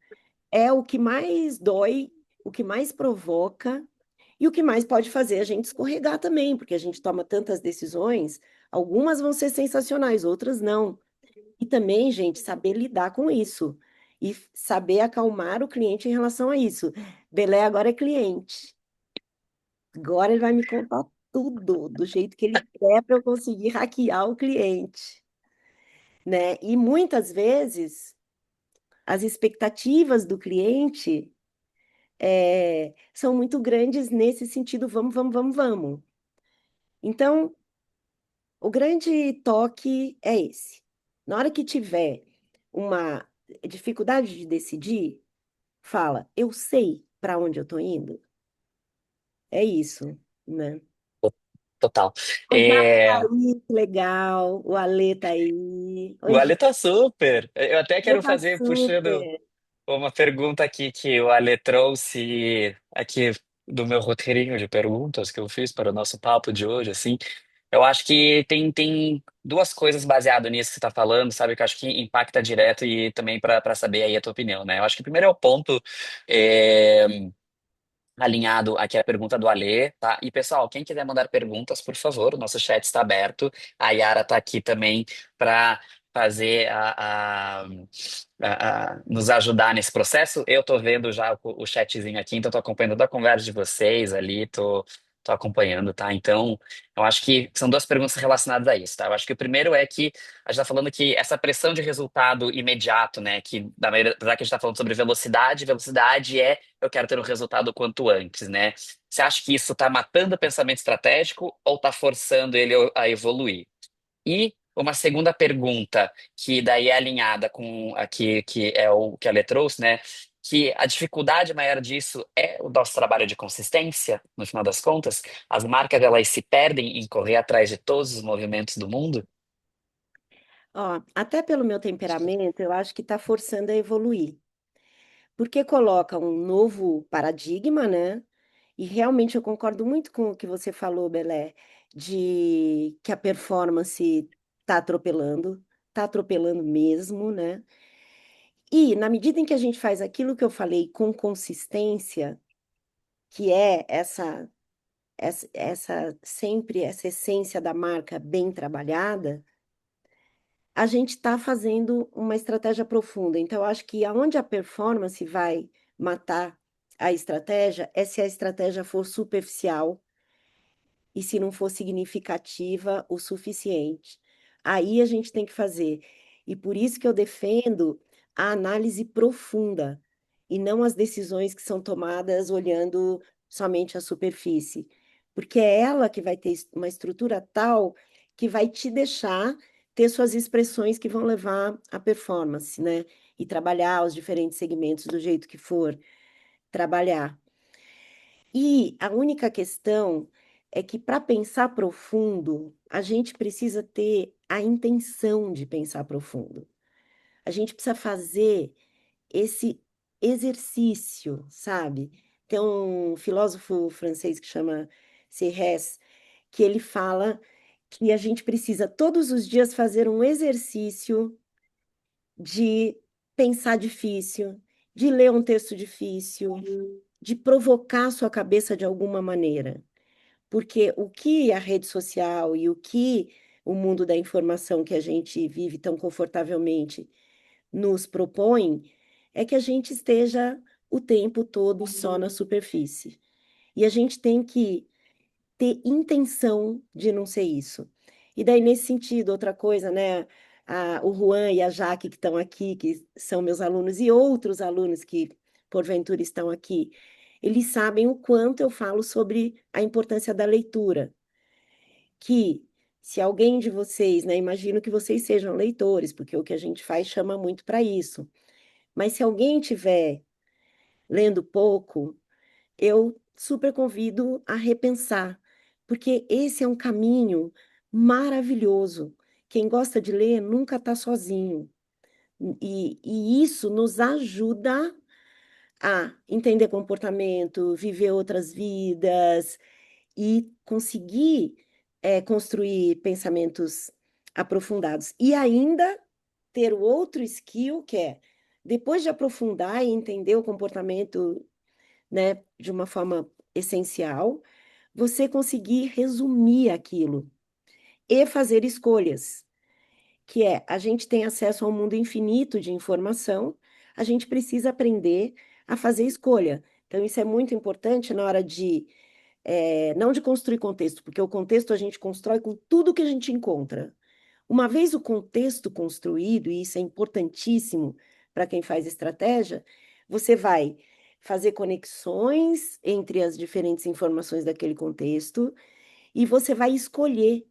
é o que mais dói, o que mais provoca e o que mais pode fazer a gente escorregar também, porque a gente toma tantas decisões, algumas vão ser sensacionais, outras não. E também, gente, saber lidar com isso e saber acalmar o cliente em relação a isso. Belé agora é cliente. Agora ele vai me contar tudo do jeito que ele quer para eu conseguir hackear o cliente, né? E muitas vezes as expectativas do cliente são muito grandes nesse sentido, vamos, vamos, vamos, vamos. Então, o grande toque é esse. Na hora que tiver uma dificuldade de decidir, fala, eu sei para onde eu estou indo. É isso, né? Total. O Gabi tá É, aí, que legal. O Ale tá aí. o Oi, Ale gente. tá super. Eu até Ele quero tá fazer, puxando super. uma pergunta aqui que o Ale trouxe aqui do meu roteirinho de perguntas que eu fiz para o nosso papo de hoje, assim. Eu acho que tem duas coisas baseadas nisso que você está falando, sabe? Que eu acho que impacta direto e também para saber aí a tua opinião, né? Eu acho que o primeiro é o ponto. é, Alinhado aqui a pergunta do Alê, tá? E pessoal, quem quiser mandar perguntas, por favor, o nosso chat está aberto. A Yara está aqui também para fazer nos ajudar nesse processo. Eu tô vendo já o chatzinho aqui, então tô acompanhando toda a conversa de vocês ali, tô acompanhando, tá? Então, eu acho que são duas perguntas relacionadas a isso, tá? Eu acho que o primeiro é que a gente está falando que essa pressão de resultado imediato, né? Que da maneira, apesar que a gente está falando sobre velocidade, velocidade é eu quero ter um resultado o quanto antes, né? Você acha que isso está matando o pensamento estratégico ou está forçando ele a evoluir? E uma segunda pergunta, que daí é alinhada com aqui, que é o que a Lê trouxe, né? Que a dificuldade maior disso é o nosso trabalho de consistência, no final das contas. As marcas, elas se perdem em correr atrás de todos os movimentos do mundo. Ó, até pelo meu temperamento, eu acho que está forçando a evoluir, porque coloca um novo paradigma, né? E realmente eu concordo muito com o que você falou, Belé, de que a performance está atropelando mesmo, né? E na medida em que a gente faz aquilo que eu falei com consistência, que é sempre essa essência da marca bem trabalhada, a gente está fazendo uma estratégia profunda. Então, eu acho que aonde a performance vai matar a estratégia é se a estratégia for superficial e se não for significativa o suficiente. Aí a gente tem que fazer. E por isso que eu defendo a análise profunda e não as decisões que são tomadas olhando somente a superfície, porque é ela que vai ter uma estrutura tal que vai te deixar ter suas expressões que vão levar à performance, né? E trabalhar os diferentes segmentos do jeito que for trabalhar. E a única questão é que para pensar profundo, a gente precisa ter a intenção de pensar profundo. A gente precisa fazer esse exercício, sabe? Tem um filósofo francês que chama Serres, que ele fala que a gente precisa todos os dias fazer um exercício de pensar difícil, de ler um texto difícil, de provocar a sua cabeça de alguma maneira. Porque o que a rede social e o que o mundo da informação que a gente vive tão confortavelmente nos propõe é que a gente esteja o tempo todo só na superfície. E a gente tem que ter intenção de não ser isso. E daí, nesse sentido, outra coisa, né? O Juan e a Jaque, que estão aqui, que são meus alunos, e outros alunos que, porventura, estão aqui, eles sabem o quanto eu falo sobre a importância da leitura. Que se alguém de vocês, né? Imagino que vocês sejam leitores, porque o que a gente faz chama muito para isso. Mas se alguém tiver lendo pouco, eu super convido a repensar, porque esse é um caminho maravilhoso. Quem gosta de ler nunca está sozinho. E isso nos ajuda a entender comportamento, viver outras vidas e conseguir construir pensamentos aprofundados. E ainda ter o outro skill, que é, depois de aprofundar e entender o comportamento, né, de uma forma essencial, você conseguir resumir aquilo e fazer escolhas, que é a gente tem acesso a um mundo infinito de informação, a gente precisa aprender a fazer escolha. Então, isso é muito importante na hora de, não de construir contexto, porque o contexto a gente constrói com tudo que a gente encontra. Uma vez o contexto construído, e isso é importantíssimo para quem faz estratégia, você vai fazer conexões entre as diferentes informações daquele contexto e você vai escolher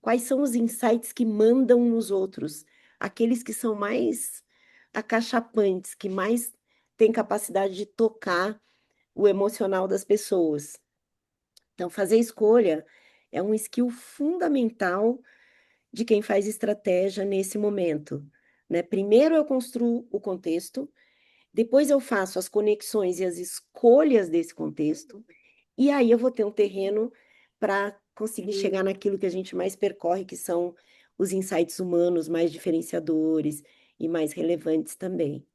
quais são os insights que mandam nos outros, aqueles que são mais acachapantes, que mais têm capacidade de tocar o emocional das pessoas. Então, fazer escolha é um skill fundamental de quem faz estratégia nesse momento, né? Primeiro eu construo o contexto, depois eu faço as conexões e as escolhas desse contexto, e aí eu vou ter um terreno para conseguir chegar naquilo que a gente mais percorre, que são os insights humanos mais diferenciadores e mais relevantes também.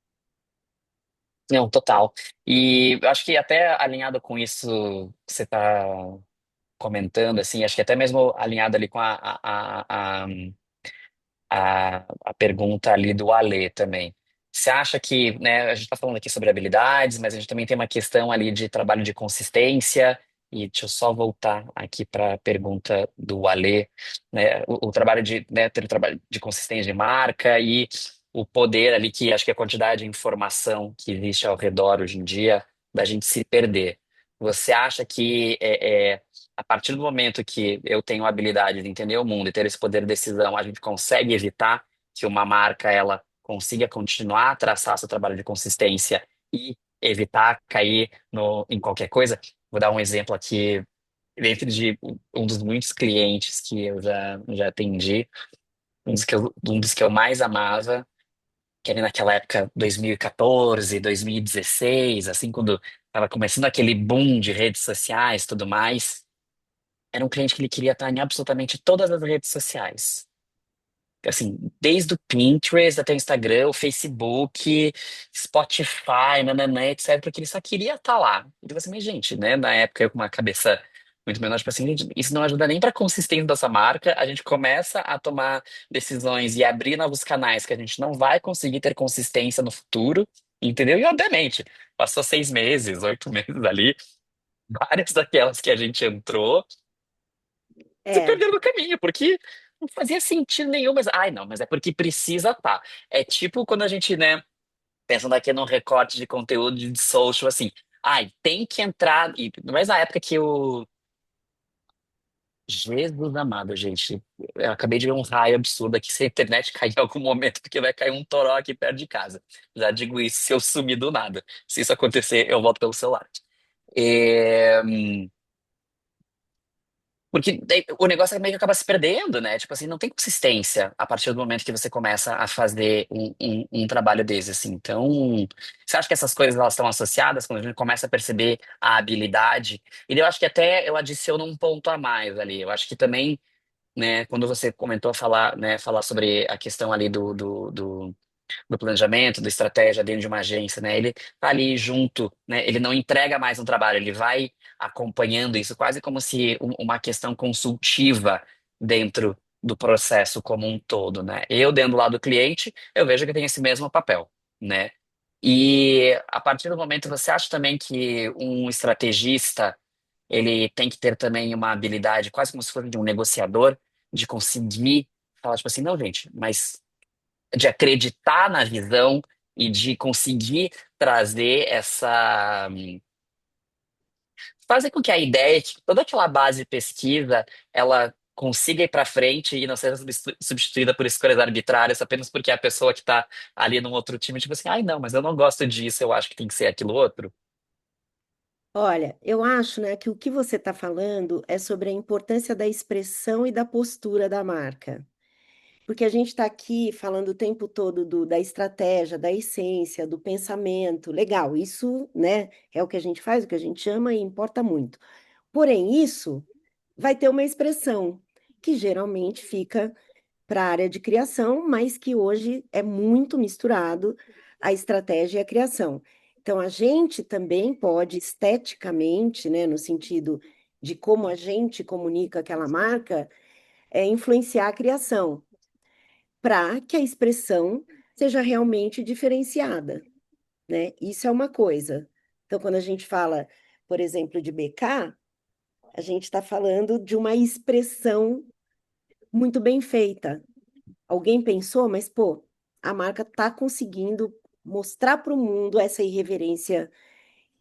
Não, total. E eu acho que até alinhado com isso que você está comentando, assim, acho que até mesmo alinhado ali com a pergunta ali do Alê também. Você acha que, né, a gente está falando aqui sobre habilidades, mas a gente também tem uma questão ali de trabalho de consistência, e deixa eu só voltar aqui para a pergunta do Alê, né, o trabalho de, né, ter o trabalho de consistência de marca e o poder ali, que acho que a quantidade de informação que existe ao redor hoje em dia, da gente se perder. Você acha que a partir do momento que eu tenho a habilidade de entender o mundo e ter esse poder de decisão, a gente consegue evitar que uma marca ela consiga continuar a traçar seu trabalho de consistência e evitar cair em qualquer coisa? Vou dar um exemplo aqui dentro de um dos muitos clientes que eu já atendi, um dos que eu mais amava, que ali naquela época, 2014, 2016, assim, quando estava começando aquele boom de redes sociais e tudo mais. Era um cliente que ele queria estar em absolutamente todas as redes sociais. Assim, desde o Pinterest até o Instagram, o Facebook, Spotify, nananã, etc, porque ele só queria estar lá. E tipo assim, mas gente, né, na época eu com uma cabeça muito menor, tipo assim, gente, isso não ajuda nem para a consistência dessa marca, a gente começa a tomar decisões e abrir novos canais que a gente não vai conseguir ter consistência no futuro, entendeu? E obviamente, passou 6 meses, 8 meses ali, várias daquelas que a gente entrou se É, perderam no caminho, porque não fazia sentido nenhum, mas, ai, não, mas é porque precisa tá. É tipo quando a gente, né, pensando aqui num recorte de conteúdo de social, assim, ai, tem que entrar, e mas na época que o Jesus amado, gente, eu acabei de ver um raio absurdo aqui, se a internet cair em algum momento, porque vai cair um toró aqui perto de casa. Já digo isso se eu sumir do nada. Se isso acontecer, eu volto pelo celular. É, Porque daí o negócio meio que acaba se perdendo, né? Tipo assim, não tem consistência a partir do momento que você começa a fazer um trabalho desse, assim. Então, você acha que essas coisas elas estão associadas quando a gente começa a perceber a habilidade? E eu acho que até eu adiciono um ponto a mais ali. Eu acho que também, né, quando você comentou falar, né, falar sobre a questão ali do planejamento, da estratégia dentro de uma agência, né? Ele tá ali junto, né? Ele não entrega mais um trabalho, ele vai acompanhando isso, quase como se uma questão consultiva dentro do processo como um todo, né? Eu, dentro do lado do cliente, eu vejo que tem esse mesmo papel, né? E a partir do momento, você acha também que um estrategista, ele tem que ter também uma habilidade, quase como se fosse de um negociador, de conseguir falar, tipo assim, não, gente, mas de acreditar na visão e de conseguir trazer fazer com que a ideia, que toda aquela base de pesquisa, ela consiga ir para frente e não seja substituída por escolhas arbitrárias apenas porque a pessoa que está ali num outro time, tipo assim, ai não, mas eu não gosto disso, eu acho que tem que ser aquilo outro. olha, eu acho, né, que o que você está falando é sobre a importância da expressão e da postura da marca. Porque a gente está aqui falando o tempo todo da estratégia, da essência, do pensamento. Legal, isso, né, é o que a gente faz, o que a gente chama e importa muito. Porém, isso vai ter uma expressão que geralmente fica para a área de criação, mas que hoje é muito misturado a estratégia e a criação. Então, a gente também pode esteticamente, né, no sentido de como a gente comunica aquela marca, influenciar a criação para que a expressão seja realmente diferenciada, né? Isso é uma coisa. Então, quando a gente fala, por exemplo, de BK, a gente está falando de uma expressão muito bem feita. Alguém pensou, mas, pô, a marca está conseguindo mostrar para o mundo essa irreverência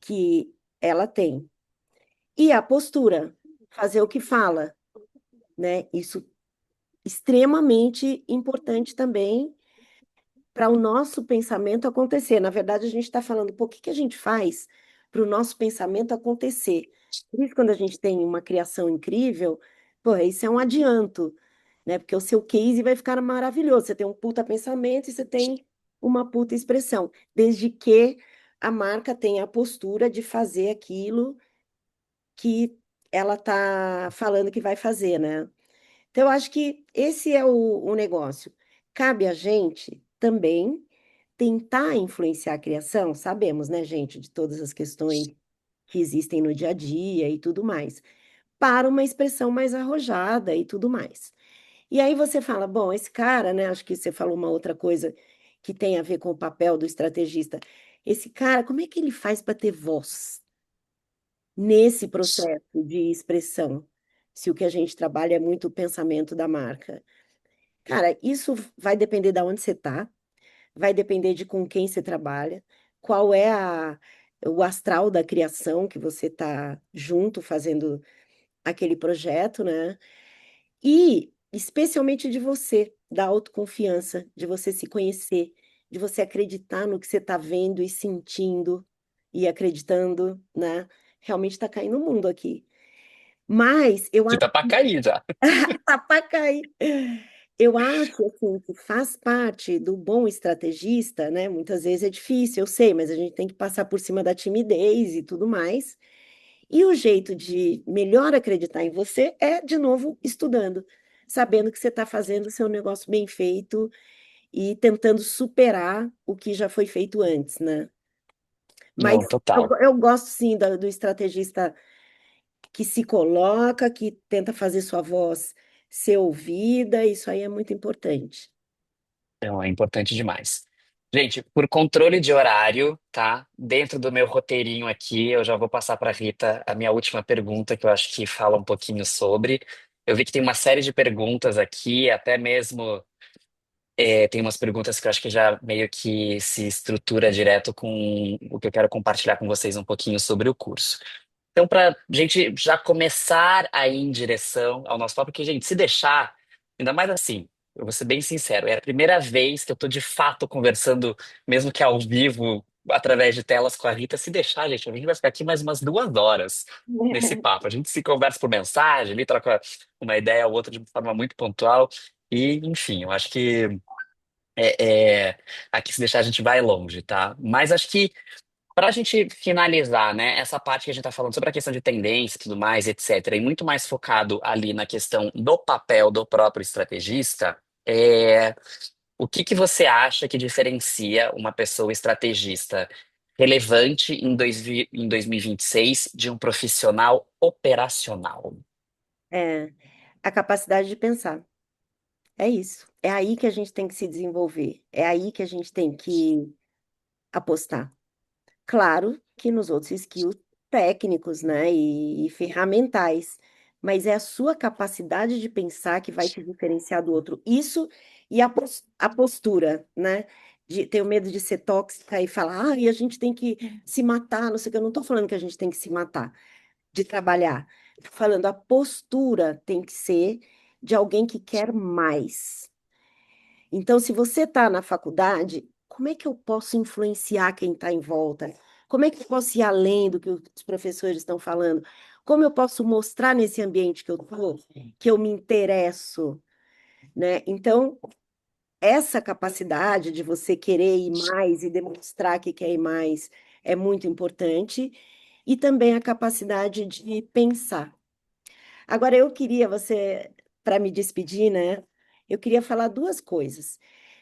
que ela tem. E a postura, fazer o que fala, né? Isso extremamente importante também para o nosso pensamento acontecer. Na verdade, a gente está falando, pô, o que que a gente faz para o nosso pensamento acontecer? Por isso, quando a gente tem uma criação incrível, pô, isso é um adianto, né? Porque o seu case vai ficar maravilhoso. Você tem um puta pensamento e você tem uma puta expressão, desde que a marca tenha a postura de fazer aquilo que ela tá falando que vai fazer, né? Então, eu acho que esse é o negócio. Cabe a gente também tentar influenciar a criação, sabemos, né, gente, de todas as questões que existem no dia a dia e tudo mais, para uma expressão mais arrojada e tudo mais. E aí você fala, bom, esse cara, né, acho que você falou uma outra coisa que tem a ver com o papel do estrategista. Esse cara, como é que ele faz para ter voz nesse processo de expressão? Se o que a gente trabalha é muito o pensamento da marca. Cara, isso vai depender de onde você está, vai depender de com quem você trabalha, qual é o astral da criação que você está junto fazendo aquele projeto, né? E especialmente de você, da autoconfiança, de você se conhecer, de você acreditar no que você está vendo e sentindo e acreditando, né? Realmente está caindo o mundo aqui. Mas eu Que acho tá pra cair já. tá para cair. Eu acho assim que faz parte do bom estrategista, né? Muitas vezes é difícil, eu sei, mas a gente tem que passar por cima da timidez e tudo mais. E o jeito de melhor acreditar em você é, de novo, estudando, sabendo que você está fazendo o seu negócio bem feito e tentando superar o que já foi feito antes, né? Mas Não, eu, total. eu gosto sim do estrategista que se coloca, que tenta fazer sua voz ser ouvida, isso aí é muito importante. Então, é importante demais. Gente, por controle de horário, tá? Dentro do meu roteirinho aqui, eu já vou passar para Rita a minha última pergunta, que eu acho que fala um pouquinho sobre. Eu vi que tem uma série de perguntas aqui, até mesmo tem umas perguntas que eu acho que já meio que se estrutura direto com o que eu quero compartilhar com vocês um pouquinho sobre o curso. Então, para a gente já começar a ir em direção ao nosso papo, porque, gente, se deixar, ainda mais assim, eu vou ser bem sincero, é a primeira vez que eu tô de fato conversando, mesmo que ao vivo, através de telas com a Rita. Se deixar, gente, a gente vai ficar aqui mais umas 2 horas nesse papo. A gente se conversa por mensagem, ali troca uma ideia ou outra de forma muito pontual. E, enfim, eu acho que aqui se deixar a gente vai longe, tá? Mas acho que para a gente finalizar, né, essa parte que a gente está falando sobre a questão de tendência e tudo mais, etc., e muito mais focado ali na questão do papel do próprio estrategista, o que que você acha que diferencia uma pessoa estrategista relevante em 2026 de um profissional operacional? É, a capacidade de pensar. É isso. É aí que a gente tem que se desenvolver. É aí que a gente tem que apostar. Claro que nos outros skills técnicos, né, e ferramentais, mas é a sua capacidade de pensar que vai te diferenciar do outro. Isso e a postura, né? De ter o medo de ser tóxica e falar, ah, e a gente tem que se matar, não sei o que. Eu não estou falando que a gente tem que se matar de trabalhar. Tô falando, a postura tem que ser de alguém que quer mais. Então, se você está na faculdade, como é que eu posso influenciar quem está em volta? Como é que eu posso ir além do que os professores estão falando? Como eu posso mostrar nesse ambiente que eu estou, que eu me interesso, né? Então, essa capacidade de você querer ir mais e demonstrar que quer ir mais é muito importante. E também a capacidade de pensar. Agora, eu queria você, para me despedir, né? Eu queria falar duas coisas.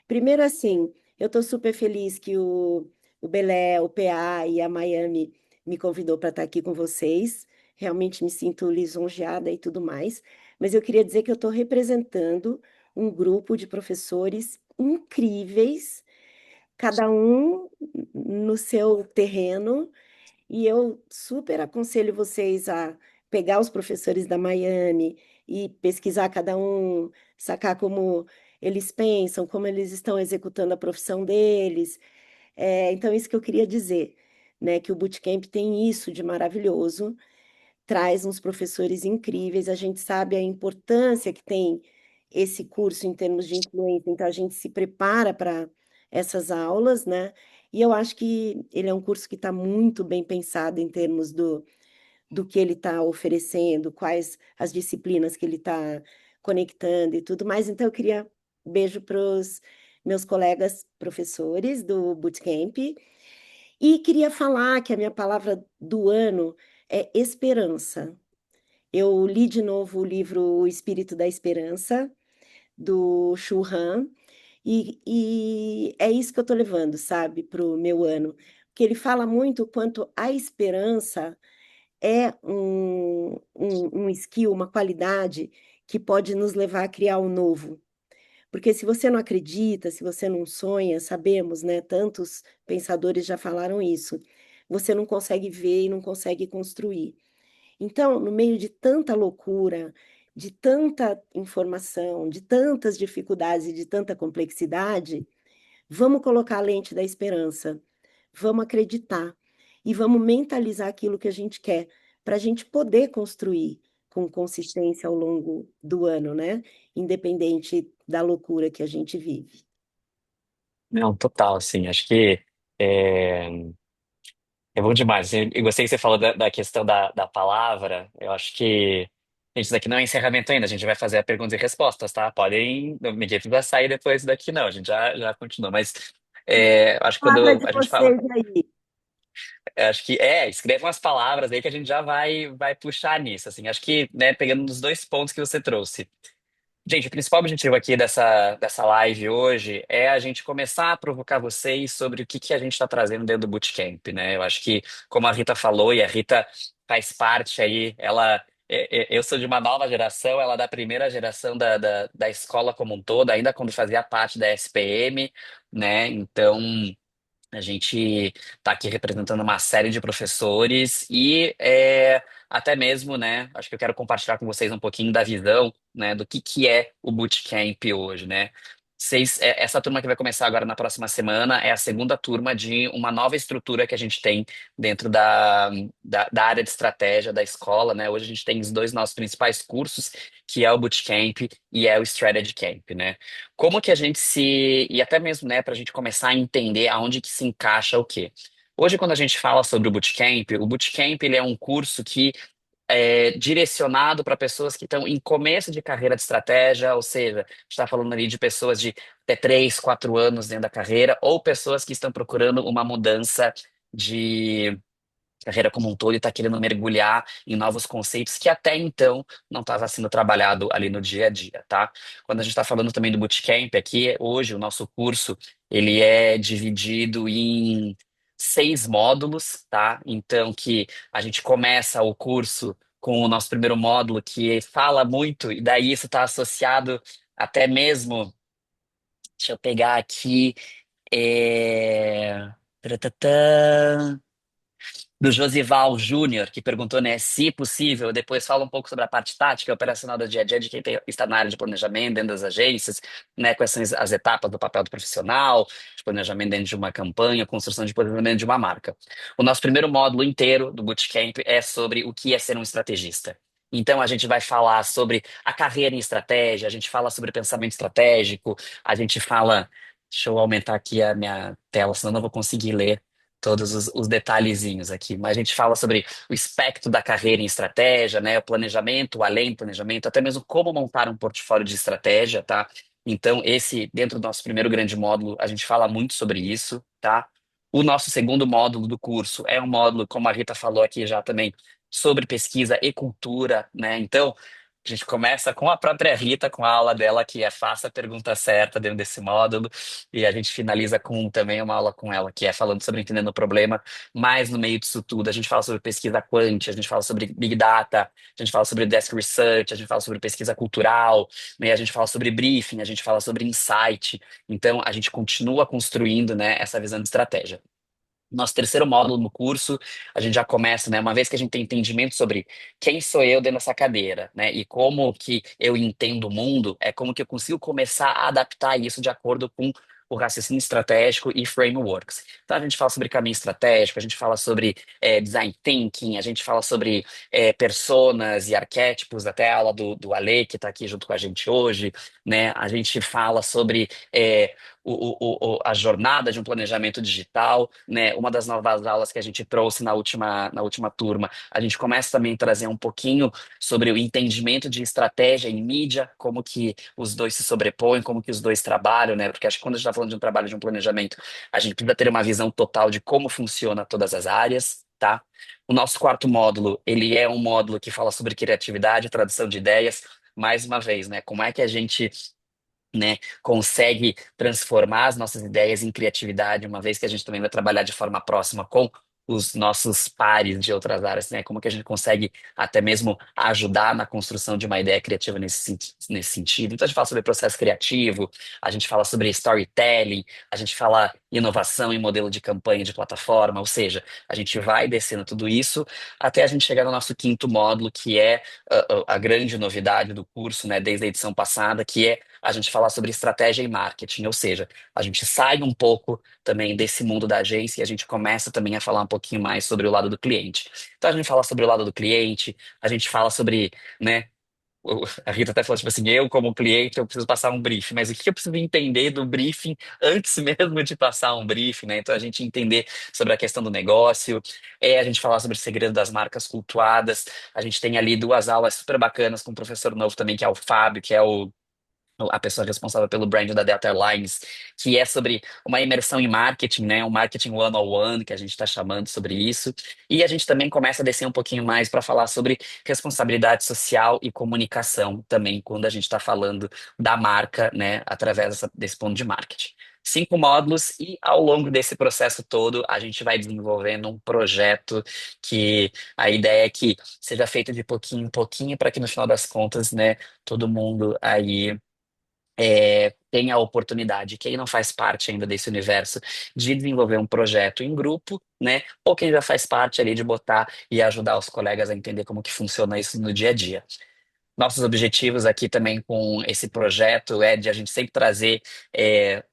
Primeiro, assim, eu estou super feliz que o Belé, o PA e a Miami me convidou para estar aqui com vocês. Realmente me sinto lisonjeada e tudo mais. Mas eu queria dizer que eu estou representando um grupo de professores incríveis, cada um no seu terreno, e eu super aconselho vocês a pegar os professores da Miami e pesquisar cada um, sacar como eles pensam, como eles estão executando a profissão deles. Então, isso que eu queria dizer, né? Que o Bootcamp tem isso de maravilhoso, traz uns professores incríveis, a gente sabe a importância que tem esse curso em termos de influência, então a gente se prepara para essas aulas, né? E eu acho que ele é um curso que está muito bem pensado em termos do que ele está oferecendo, quais as disciplinas que ele está conectando e tudo mais. Então, eu queria beijo para os meus colegas professores do Bootcamp e queria falar que a minha palavra do ano é esperança. Eu li de novo o livro O Espírito da Esperança, do Shu Han, e é isso que eu estou levando, sabe, para o meu ano. Porque ele fala muito o quanto a esperança é um skill, uma qualidade que pode nos levar a criar o novo. Porque se você não acredita, se você não sonha, sabemos, né? Tantos pensadores já falaram isso. Você não consegue ver e não consegue construir. Então, no meio de tanta loucura, de tanta informação, de tantas dificuldades e de tanta complexidade, vamos colocar a lente da esperança, vamos acreditar e vamos mentalizar aquilo que a gente quer, para a gente poder construir com consistência ao longo do ano, né? Independente da loucura que a gente vive. Não, total, assim, acho que é, é bom demais. Eu gostei que você falou da questão da palavra. Eu acho que. Gente, isso daqui não é encerramento ainda. A gente vai fazer a perguntas e respostas, tá? Podem. Ninguém precisa sair depois daqui, não. A gente já continua. Mas acho que Palavra quando de a gente fala. vocês aí. Acho que escreva umas palavras aí que a gente já vai puxar nisso. Assim. Acho que, né, pegando nos dois pontos que você trouxe. Gente, o principal objetivo aqui dessa live hoje é a gente começar a provocar vocês sobre o que que a gente está trazendo dentro do Bootcamp, né? Eu acho que, como a Rita falou, e a Rita faz parte aí, eu sou de uma nova geração, ela é da primeira geração da escola como um todo, ainda quando fazia parte da SPM, né? Então. A gente está aqui representando uma série de professores e até mesmo, né? Acho que eu quero compartilhar com vocês um pouquinho da visão, né, do que é o Bootcamp hoje, né? Essa turma que vai começar agora na próxima semana é a segunda turma de uma nova estrutura que a gente tem dentro da área de estratégia da escola, né? Hoje a gente tem os dois nossos principais cursos, que é o Bootcamp e é o Strategy Camp, né? Como que a gente se. E até mesmo, né, para a gente começar a entender aonde que se encaixa o quê. Hoje, quando a gente fala sobre o Bootcamp ele é um curso que é direcionado para pessoas que estão em começo de carreira de estratégia, ou seja, a gente está falando ali de pessoas de até 3, 4 anos dentro da carreira, ou pessoas que estão procurando uma mudança de carreira como um todo e está querendo mergulhar em novos conceitos que até então não estava sendo trabalhado ali no dia a dia, tá? Quando a gente está falando também do Bootcamp aqui, hoje o nosso curso ele é dividido em 6 módulos, tá? Então que a gente começa o curso com o nosso primeiro módulo que fala muito, e daí isso está associado até mesmo, deixa eu pegar aqui, é... taratã, do Josival Júnior, que perguntou, né, se possível, depois fala um pouco sobre a parte tática e operacional do dia a dia de quem está na área de planejamento dentro das agências, né, quais são as etapas do papel do profissional, de planejamento dentro de uma campanha, construção de posicionamento de uma marca. O nosso primeiro módulo inteiro do Bootcamp é sobre o que é ser um estrategista. Então, a gente vai falar sobre a carreira em estratégia, a gente fala sobre pensamento estratégico, a gente fala. Deixa eu aumentar aqui a minha tela, senão eu não vou conseguir ler todos os detalhezinhos aqui, mas a gente fala sobre o espectro da carreira em estratégia, né? O planejamento, o além do planejamento, até mesmo como montar um portfólio de estratégia, tá? Então, dentro do nosso primeiro grande módulo, a gente fala muito sobre isso, tá? O nosso segundo módulo do curso é um módulo, como a Rita falou aqui já também, sobre pesquisa e cultura, né? Então, a gente começa com a própria Rita, com a aula dela, que é Faça a Pergunta Certa dentro desse módulo. E a gente finaliza com também uma aula com ela, que é falando sobre entendendo o problema, mas no meio disso tudo, a gente fala sobre pesquisa quant, a gente fala sobre Big Data, a gente fala sobre Desk Research, a gente fala sobre pesquisa cultural, né? A gente fala sobre briefing, a gente fala sobre insight. Então, a gente continua construindo, né, essa visão de estratégia. Nosso terceiro módulo no curso, a gente já começa, né? Uma vez que a gente tem entendimento sobre quem sou eu dentro dessa cadeira, né? E como que eu entendo o mundo, é como que eu consigo começar a adaptar isso de acordo com o raciocínio estratégico e frameworks. Então a gente fala sobre caminho estratégico, a gente fala sobre design thinking, a gente fala sobre personas e arquétipos, até a aula do Ale, que está aqui junto com a gente hoje, né? A gente fala sobre a jornada de um planejamento digital, né? Uma das novas aulas que a gente trouxe na última turma, a gente começa também a trazer um pouquinho sobre o entendimento de estratégia em mídia, como que os dois se sobrepõem, como que os dois trabalham, né? Porque acho que quando a gente está falando de um trabalho de um planejamento, a gente precisa ter uma visão total de como funciona todas as áreas. tá? O nosso quarto módulo, ele é um módulo que fala sobre criatividade, tradução de ideias. Mais uma vez, né? Como é que a gente, né, consegue transformar as nossas ideias em criatividade, uma vez que a gente também vai trabalhar de forma próxima com os nossos pares de outras áreas, né? Como que a gente consegue até mesmo ajudar na construção de uma ideia criativa nesse sentido. Então a gente fala sobre processo criativo, a gente fala sobre storytelling, a gente fala inovação em modelo de campanha de plataforma, ou seja, a gente vai descendo tudo isso até a gente chegar no nosso quinto módulo, que é a grande novidade do curso, né, desde a edição passada, que é a gente falar sobre estratégia e marketing, ou seja, a gente sai um pouco também desse mundo da agência e a gente começa também a falar um pouquinho mais sobre o lado do cliente. Então a gente fala sobre o lado do cliente, a gente fala sobre, né, a Rita até falou, tipo assim, eu como cliente eu preciso passar um briefing, mas o que eu preciso entender do briefing antes mesmo de passar um briefing, né? Então a gente entender sobre a questão do negócio, a gente falar sobre o segredo das marcas cultuadas, a gente tem ali duas aulas super bacanas com um professor novo também, que é o Fábio, que é a pessoa responsável pelo brand da Delta Airlines, que é sobre uma imersão em marketing, né? Um marketing one-on-one, que a gente está chamando sobre isso. E a gente também começa a descer um pouquinho mais para falar sobre responsabilidade social e comunicação também, quando a gente está falando da marca, né? Através desse ponto de marketing. 5 módulos, e ao longo desse processo todo, a gente vai desenvolvendo um projeto que a ideia é que seja feito de pouquinho em pouquinho, para que no final das contas, né, todo mundo aí tem a oportunidade, quem não faz parte ainda desse universo, de desenvolver um projeto em grupo, né? Ou quem já faz parte ali de botar e ajudar os colegas a entender como que funciona isso no dia a dia. Nossos objetivos aqui também com esse projeto é de a gente sempre trazer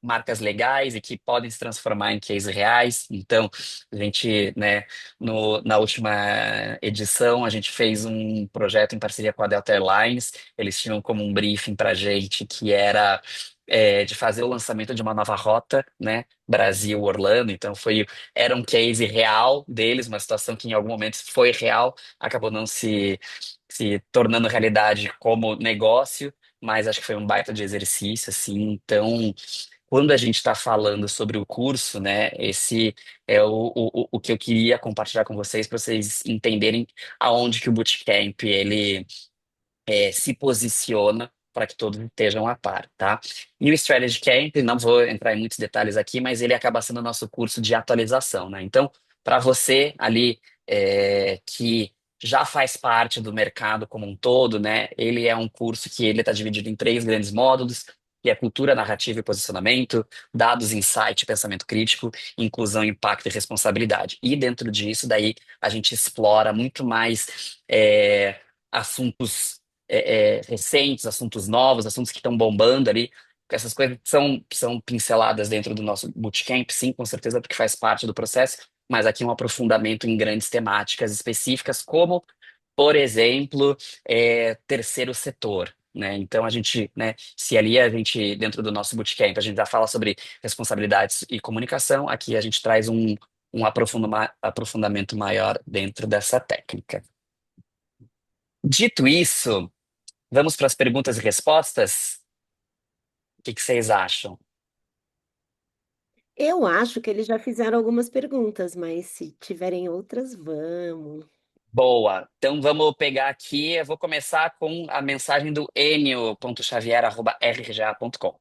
marcas legais e que podem se transformar em cases reais. Então, a gente, né, na última edição, a gente fez um projeto em parceria com a Delta Airlines. Eles tinham como um briefing para a gente que era de fazer o lançamento de uma nova rota, né, Brasil-Orlando. Então, era um case real deles, uma situação que em algum momento foi real, acabou não se tornando realidade como negócio, mas acho que foi um baita de exercício, assim. Então, quando a gente está falando sobre o curso, né, esse é o que eu queria compartilhar com vocês, para vocês entenderem aonde que o Bootcamp, ele se posiciona para que todos estejam a par, tá? E o Strategy Camp, não vou entrar em muitos detalhes aqui, mas ele acaba sendo o nosso curso de atualização, né? Então, para você ali que já faz parte do mercado como um todo, né? Ele é um curso que ele está dividido em 3 grandes módulos, que é cultura, narrativa e posicionamento, dados, insight, pensamento crítico, inclusão, impacto e responsabilidade. E dentro disso, daí, a gente explora muito mais assuntos recentes, assuntos novos, assuntos que estão bombando ali. Essas coisas são pinceladas dentro do nosso bootcamp, sim, com certeza, porque faz parte do processo, mas aqui um aprofundamento em grandes temáticas específicas, como, por exemplo, terceiro setor. Né? Então a gente, né, se ali a gente, dentro do nosso bootcamp, a gente já fala sobre responsabilidades e comunicação, aqui a gente traz um aprofundamento maior dentro dessa técnica. Dito isso, vamos para as perguntas e respostas? O que que vocês acham? Eu acho que eles já fizeram algumas perguntas, mas se tiverem outras, vamos. Boa. Então vamos pegar aqui. Eu vou começar com a mensagem do enio.xavier@rga.com.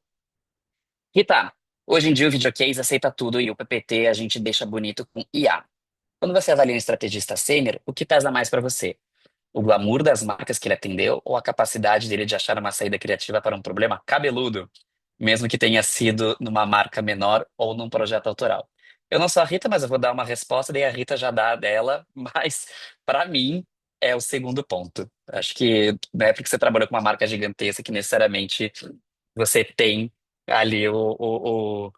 Rita, hoje em dia o videocase aceita tudo e o PPT a gente deixa bonito com IA. Quando você avalia um estrategista sênior, o que pesa mais para você? O glamour das marcas que ele atendeu ou a capacidade dele de achar uma saída criativa para um problema cabeludo, mesmo que tenha sido numa marca menor ou num projeto autoral? Eu não sou a Rita, mas eu vou dar uma resposta, daí a Rita já dá a dela, mas para mim é o segundo ponto. Acho que não é porque você trabalhou com uma marca gigantesca que necessariamente você tem ali o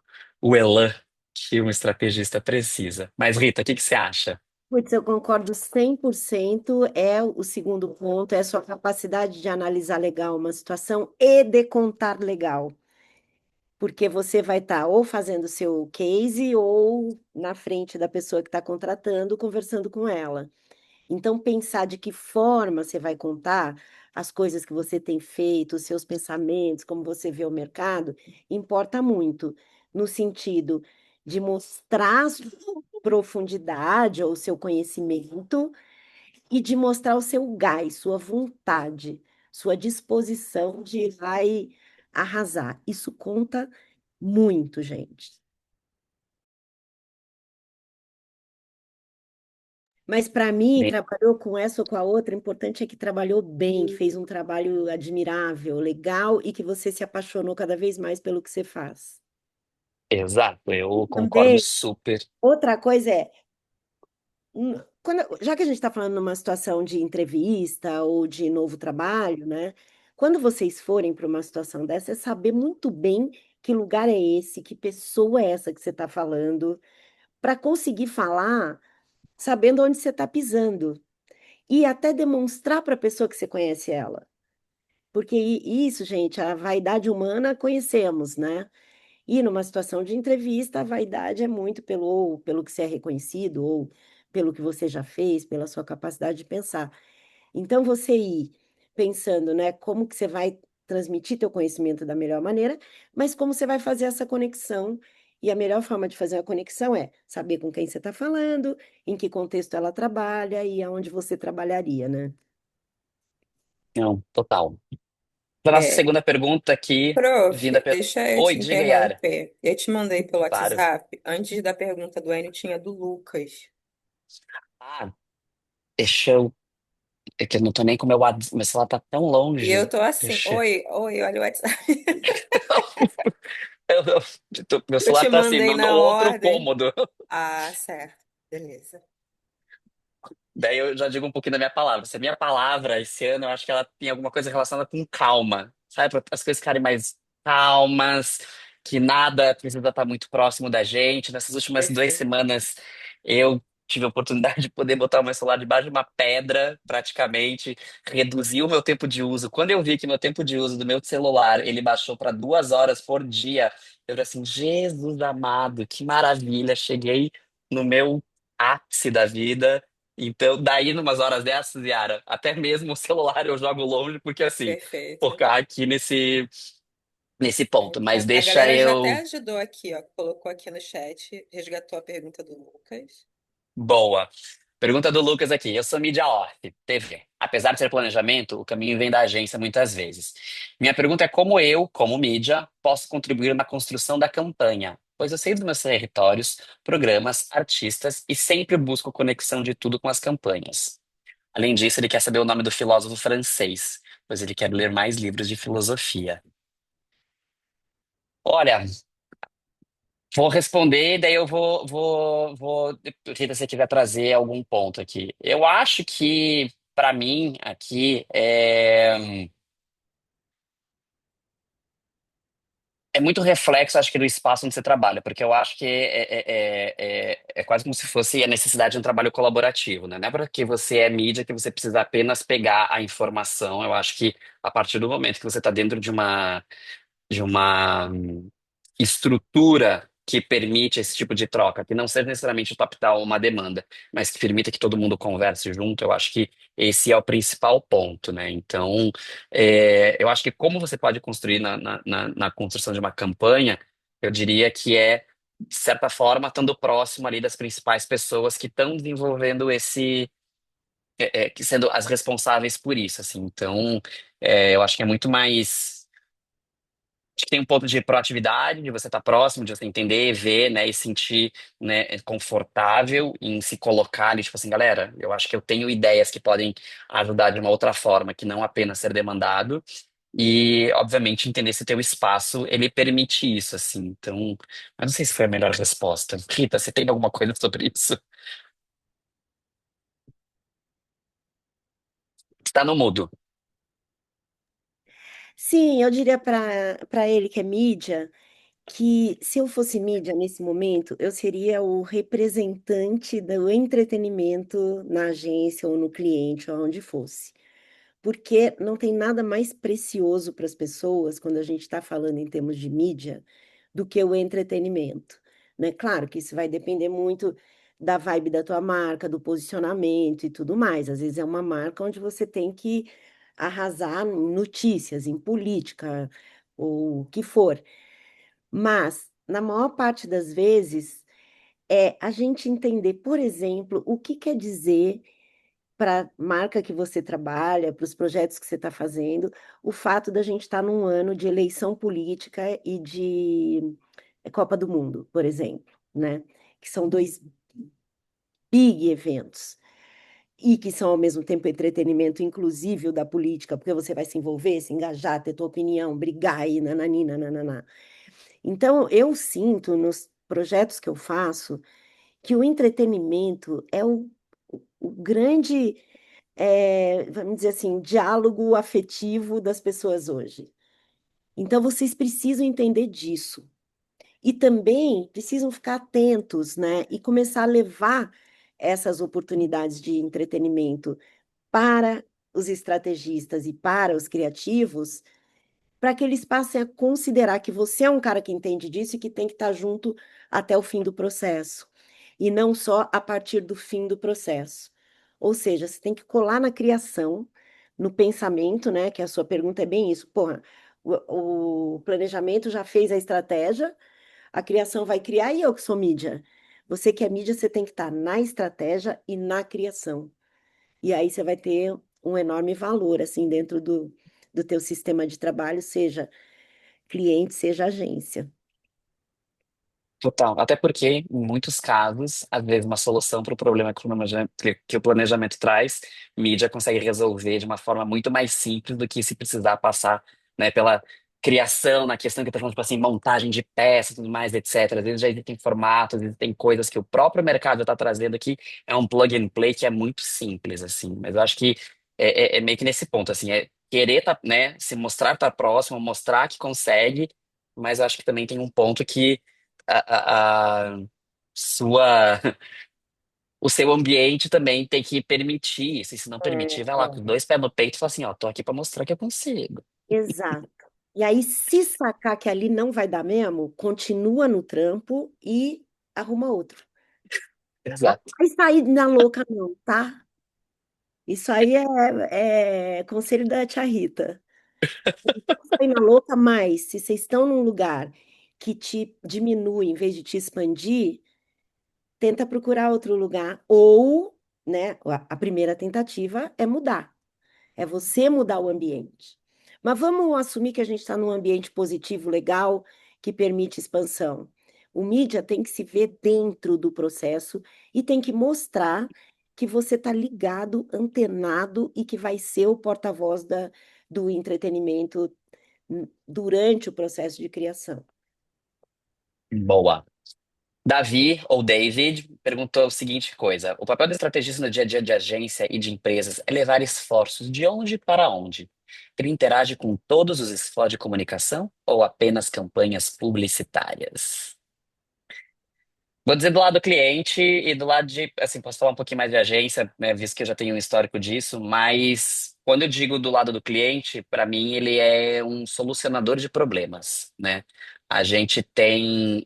elan que um estrategista precisa. Mas, Rita, o que que você acha? Putz, eu concordo 100%. É o segundo ponto, é a sua capacidade de analisar legal uma situação e de contar legal. Porque você vai estar ou fazendo seu case ou na frente da pessoa que está contratando, conversando com ela. Então, pensar de que forma você vai contar as coisas que você tem feito, os seus pensamentos, como você vê o mercado, importa muito, no sentido de mostrar profundidade ou o seu conhecimento e de mostrar o seu gás, sua vontade, sua disposição de ir lá e arrasar. Isso conta muito, gente. Mas para mim, Bem, trabalhou com essa ou com a outra, o importante é que trabalhou bem, que fez um trabalho admirável, legal e que você se apaixonou cada vez mais pelo que você faz. exato, eu concordo Também, super. outra coisa é, já que a gente está falando numa situação de entrevista ou de novo trabalho, né? Quando vocês forem para uma situação dessa, é saber muito bem que lugar é esse, que pessoa é essa que você está falando, para conseguir falar sabendo onde você está pisando. E até demonstrar para a pessoa que você conhece ela. Porque isso, gente, a vaidade humana conhecemos, né? E numa situação de entrevista, a vaidade é muito ou pelo que você é reconhecido, ou pelo que você já fez, pela sua capacidade de pensar. Então, você ir pensando, né, como que você vai transmitir teu conhecimento da melhor maneira, mas como você vai fazer essa conexão. E a melhor forma de fazer a conexão é saber com quem você está falando, em que contexto ela trabalha e aonde você trabalharia, né? Não, total. Para nossa É, segunda pergunta aqui, prof, vinda pela. deixa eu Oi, te diga, Yara. interromper. Eu te mandei pelo Claro. WhatsApp. Antes da pergunta do Enio, tinha do Lucas. Ah, deixa eu. É que eu não tô nem com meu celular tá tão E eu longe. tô assim, Deixa. oi, oi, olha o WhatsApp. Meu Eu celular te tá assim, mandei no na outro ordem. cômodo. Ah, certo. Beleza. Daí eu já digo um pouquinho da minha palavra. Se a minha palavra esse ano, eu acho que ela tem alguma coisa relacionada com calma, sabe? Para as coisas ficarem mais calmas, que nada precisa estar muito próximo da gente. Nessas últimas duas Perfeito. semanas, eu tive a oportunidade de poder botar o meu celular debaixo de uma pedra, praticamente, reduzir o meu tempo de uso. Quando eu vi que meu tempo de uso do meu celular, ele baixou para 2 horas por dia, eu falei assim, Jesus amado, que maravilha! Cheguei no meu ápice da vida. Então, daí, numas horas dessas, Yara, até mesmo o celular eu jogo longe, porque assim, Perfeito. focar aqui nesse ponto. Mas A deixa galera já até eu. ajudou aqui, ó. Colocou aqui no chat, resgatou a pergunta do Lucas. Boa. Pergunta do Lucas aqui. Eu sou mídia off, TV. Apesar de ser planejamento, o caminho vem da agência muitas vezes. Minha pergunta é como eu, como mídia, posso contribuir na construção da campanha? Pois eu sei dos meus territórios, programas, artistas e sempre busco conexão de tudo com as campanhas. Além disso, ele quer saber o nome do filósofo francês, pois ele quer ler mais livros de filosofia. Olha, vou responder, daí eu vou. Rita, se você quiser trazer algum ponto aqui. Eu acho que, para mim, aqui, é muito reflexo, acho que, do espaço onde você trabalha, porque eu acho que é quase como se fosse a necessidade de um trabalho colaborativo, né? Não é porque você é mídia que você precisa apenas pegar a informação. Eu acho que a partir do momento que você está dentro de uma estrutura que permite esse tipo de troca, que não seja necessariamente o top-down uma demanda, mas que permita que todo mundo converse junto, eu acho que esse é o principal ponto, né? Então, eu acho que como você pode construir na construção de uma campanha, eu diria que de certa forma, estando próximo ali das principais pessoas que estão desenvolvendo que sendo as responsáveis por isso, assim. Então, eu acho que é muito mais. Acho que tem um ponto de proatividade, de você estar próximo, de você entender, ver, né, e sentir, né, confortável em se colocar ali, tipo assim, galera, eu acho que eu tenho ideias que podem ajudar de uma outra forma, que não apenas ser demandado, e, obviamente, entender se o teu espaço, ele permite isso, assim, então, mas não sei se foi a melhor resposta. Rita, você tem alguma coisa sobre isso? Está no mudo. Sim, eu diria para ele que é mídia, que se eu fosse mídia nesse momento, eu seria o representante do entretenimento na agência ou no cliente, ou onde fosse. Porque não tem nada mais precioso para as pessoas quando a gente está falando em termos de mídia do que o entretenimento, né? Claro que isso vai depender muito da vibe da tua marca, do posicionamento e tudo mais. Às vezes é uma marca onde você tem que arrasar em notícias, em política, ou o que for. Mas, na maior parte das vezes, é a gente entender, por exemplo, o que quer dizer para a marca que você trabalha, para os projetos que você está fazendo, o fato da gente estar num ano de eleição política e de Copa do Mundo, por exemplo, né? Que são dois big eventos. E que são ao mesmo tempo entretenimento inclusive o da política, porque você vai se envolver, se engajar, ter tua opinião, brigar e nanani, nanananá. Então, eu sinto nos projetos que eu faço que o entretenimento é o grande, vamos dizer assim, diálogo afetivo das pessoas hoje. Então, vocês precisam entender disso. E também precisam ficar atentos, né? E começar a levar essas oportunidades de entretenimento para os estrategistas e para os criativos, para que eles passem a considerar que você é um cara que entende disso e que tem que estar junto até o fim do processo, e não só a partir do fim do processo. Ou seja, você tem que colar na criação, no pensamento, né? Que a sua pergunta é bem isso. Porra, o planejamento já fez a estratégia, a criação vai criar e eu que sou mídia. Você que é mídia, você tem que estar na estratégia e na criação. E aí você vai ter um enorme valor, assim, dentro do teu sistema de trabalho, seja cliente, seja agência. Total. Até porque, em muitos casos, às vezes uma solução para o problema que o planejamento traz, mídia consegue resolver de uma forma muito mais simples do que se precisar passar, né, pela criação, na questão que eu tô falando, tipo assim, montagem de peças, tudo mais, etc. Às vezes já existem formatos, existem coisas que o próprio mercado está trazendo aqui, é um plug and play que é muito simples, assim. Mas eu acho que é meio que nesse ponto, assim, é querer, tá, né, se mostrar estar próximo, mostrar que consegue, mas eu acho que também tem um ponto que a sua, o seu ambiente também tem que permitir isso. E se não permitir, vai lá com os dois pés no peito e fala assim, ó, tô aqui pra mostrar que eu consigo. Exato. E aí, se sacar que ali não vai dar mesmo, continua no trampo e arruma outro. Não Exato. vai sair na louca, não, tá? Isso aí é conselho da tia Rita. Não sair na louca, mas se vocês estão num lugar que te diminui em vez de te expandir, tenta procurar outro lugar. Ou, né, a primeira tentativa é mudar. É você mudar o ambiente. Mas vamos assumir que a gente está num ambiente positivo, legal, que permite expansão. O mídia tem que se ver dentro do processo e tem que mostrar que você está ligado, antenado e que vai ser o porta-voz do entretenimento durante o processo de criação. Boa. Davi, ou David, perguntou a seguinte coisa: o papel do estrategista no dia a dia de agência e de empresas é levar esforços de onde para onde? Ele interage com todos os esforços de comunicação ou apenas campanhas publicitárias? Vou dizer do lado do cliente e do lado de, assim, posso falar um pouquinho mais de agência, né, visto que eu já tenho um histórico disso, mas quando eu digo do lado do cliente, para mim ele é um solucionador de problemas, né? A gente tem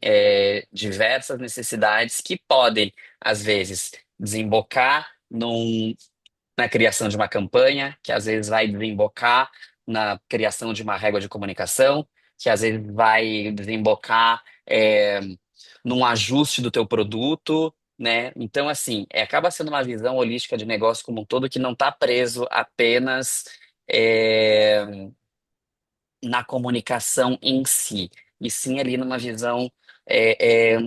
diversas necessidades que podem, às vezes, desembocar na criação de uma campanha, que às vezes vai desembocar na criação de uma régua de comunicação, que às vezes vai desembocar num ajuste do teu produto, né? Então, assim, acaba sendo uma visão holística de negócio como um todo que não está preso apenas é, na comunicação em si, e sim ali numa visão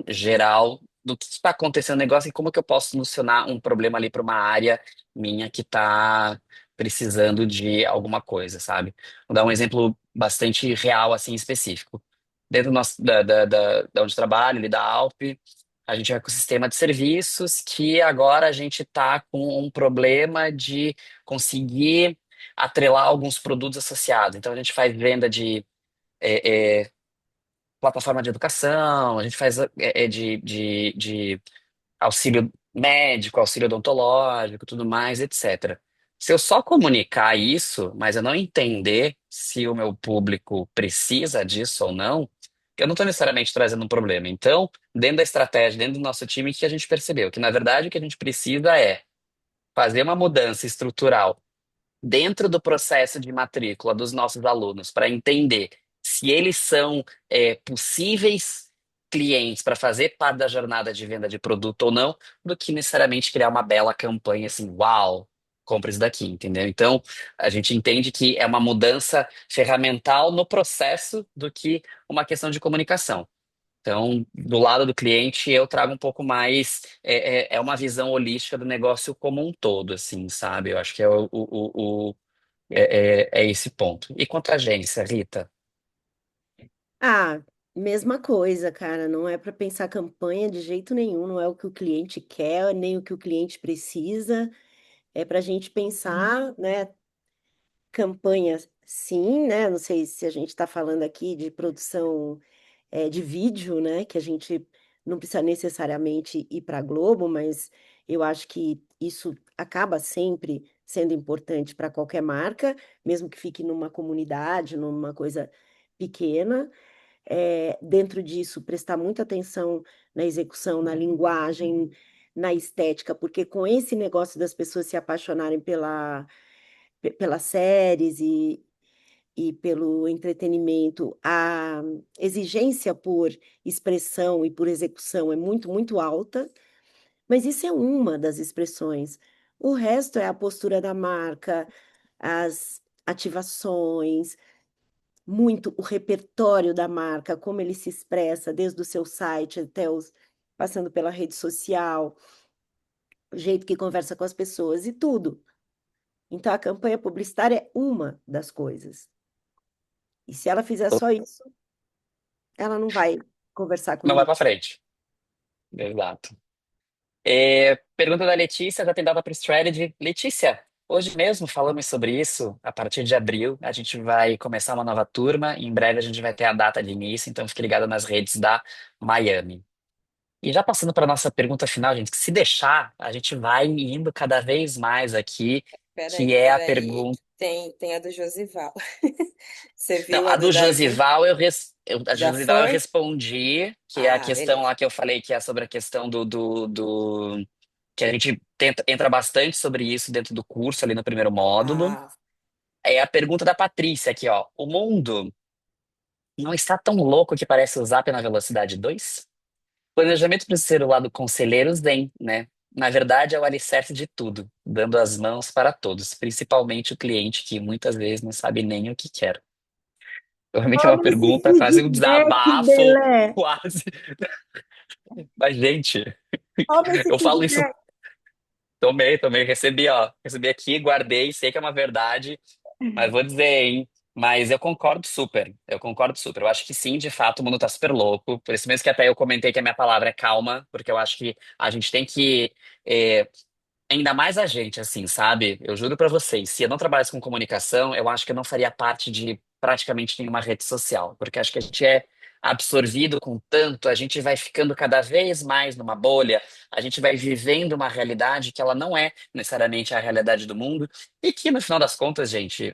geral do que está acontecendo no negócio e como que eu posso solucionar um problema ali para uma área minha que está precisando de alguma coisa, sabe? Vou dar um exemplo bastante real, assim, específico. Dentro do nosso, da onde eu trabalho, ali da Alp, a gente é um ecossistema de serviços que agora a gente está com um problema de conseguir atrelar alguns produtos associados. Então, a gente faz venda de plataforma de educação, a gente faz de auxílio médico, auxílio odontológico, tudo mais, etc. Se eu só comunicar isso, mas eu não entender se o meu público precisa disso ou não, eu não estou necessariamente trazendo um problema. Então, dentro da estratégia, dentro do nosso time, o que a gente percebeu? Que, na verdade, o que a gente precisa é fazer uma mudança estrutural dentro do processo de matrícula dos nossos alunos para entender se eles são possíveis clientes para fazer parte da jornada de venda de produto ou não, do que necessariamente criar uma bela campanha assim, uau, compra isso daqui, entendeu? Então, a gente entende que é uma mudança ferramental no processo do que uma questão de comunicação. Então, do lado do cliente, eu trago um pouco mais, é uma visão holística do negócio como um todo, assim, sabe? Eu acho que é esse ponto. E quanto à agência, Rita? Ah, mesma coisa, cara. Não é para pensar campanha de jeito nenhum. Não é o que o cliente quer, nem o que o cliente precisa. É para a gente pensar, né? Campanha, sim, né? Não sei se a gente está falando aqui de produção de vídeo, né? Que a gente não precisa necessariamente ir para a Globo, mas eu acho que isso acaba sempre sendo importante para qualquer marca, mesmo que fique numa comunidade, numa coisa pequena. Dentro disso, prestar muita atenção na execução, na linguagem, na estética, porque com esse negócio das pessoas se apaixonarem pelas séries e pelo entretenimento, a exigência por expressão e por execução é muito, muito alta, mas isso é uma das expressões. O resto é a postura da marca, as ativações, muito o repertório da marca, como ele se expressa, desde o seu site até passando pela rede social, o jeito que conversa com as pessoas e tudo. Então, a campanha publicitária é uma das coisas. E se ela fizer só isso, ela não vai conversar com Não vai ninguém. para frente. Exato. Pergunta da Letícia, já tem data para Strategy. Letícia, hoje mesmo falamos sobre isso. A partir de abril, a gente vai começar uma nova turma. Em breve, a gente vai ter a data de início, então fique ligado nas redes da Miami. E já passando para a nossa pergunta final, gente, que se deixar, a gente vai indo cada vez mais aqui, que Peraí, é a peraí. pergunta. Tem a do Josival. Você Não, viu a a do do Davi? Josival a Já Josival eu foi? respondi, que é a Ah, questão beleza. lá que eu falei, que é sobre a questão que a gente entra bastante sobre isso dentro do curso, ali no primeiro módulo. Ah, É a pergunta da Patrícia aqui, ó. O mundo não está tão louco que parece o Zap na velocidade 2? Planejamento precisa ser o lado conselheiro zen, né? Na verdade, é o alicerce de tudo, dando as mãos para todos, principalmente o cliente que muitas vezes não sabe nem o que quer. Realmente é uma Toma esse pergunta, quase um feedback, desabafo, Belé. quase. Mas, gente, Toma esse eu falo isso, feedback. tomei, recebi, ó, recebi aqui, guardei, sei que é uma verdade, mas vou dizer, hein? Mas eu concordo super. Eu acho que sim, de fato, o mundo tá super louco. Por isso mesmo que até eu comentei que a minha palavra é calma, porque eu acho que a gente tem que eh, ainda mais a gente, assim, sabe? Eu juro pra vocês, se eu não trabalhasse com comunicação, eu acho que eu não faria parte de praticamente nenhuma rede social, porque acho que a gente é absorvido com tanto, a gente vai ficando cada vez mais numa bolha, a gente vai vivendo uma realidade que ela não é necessariamente a realidade do mundo, e que no final das contas, gente,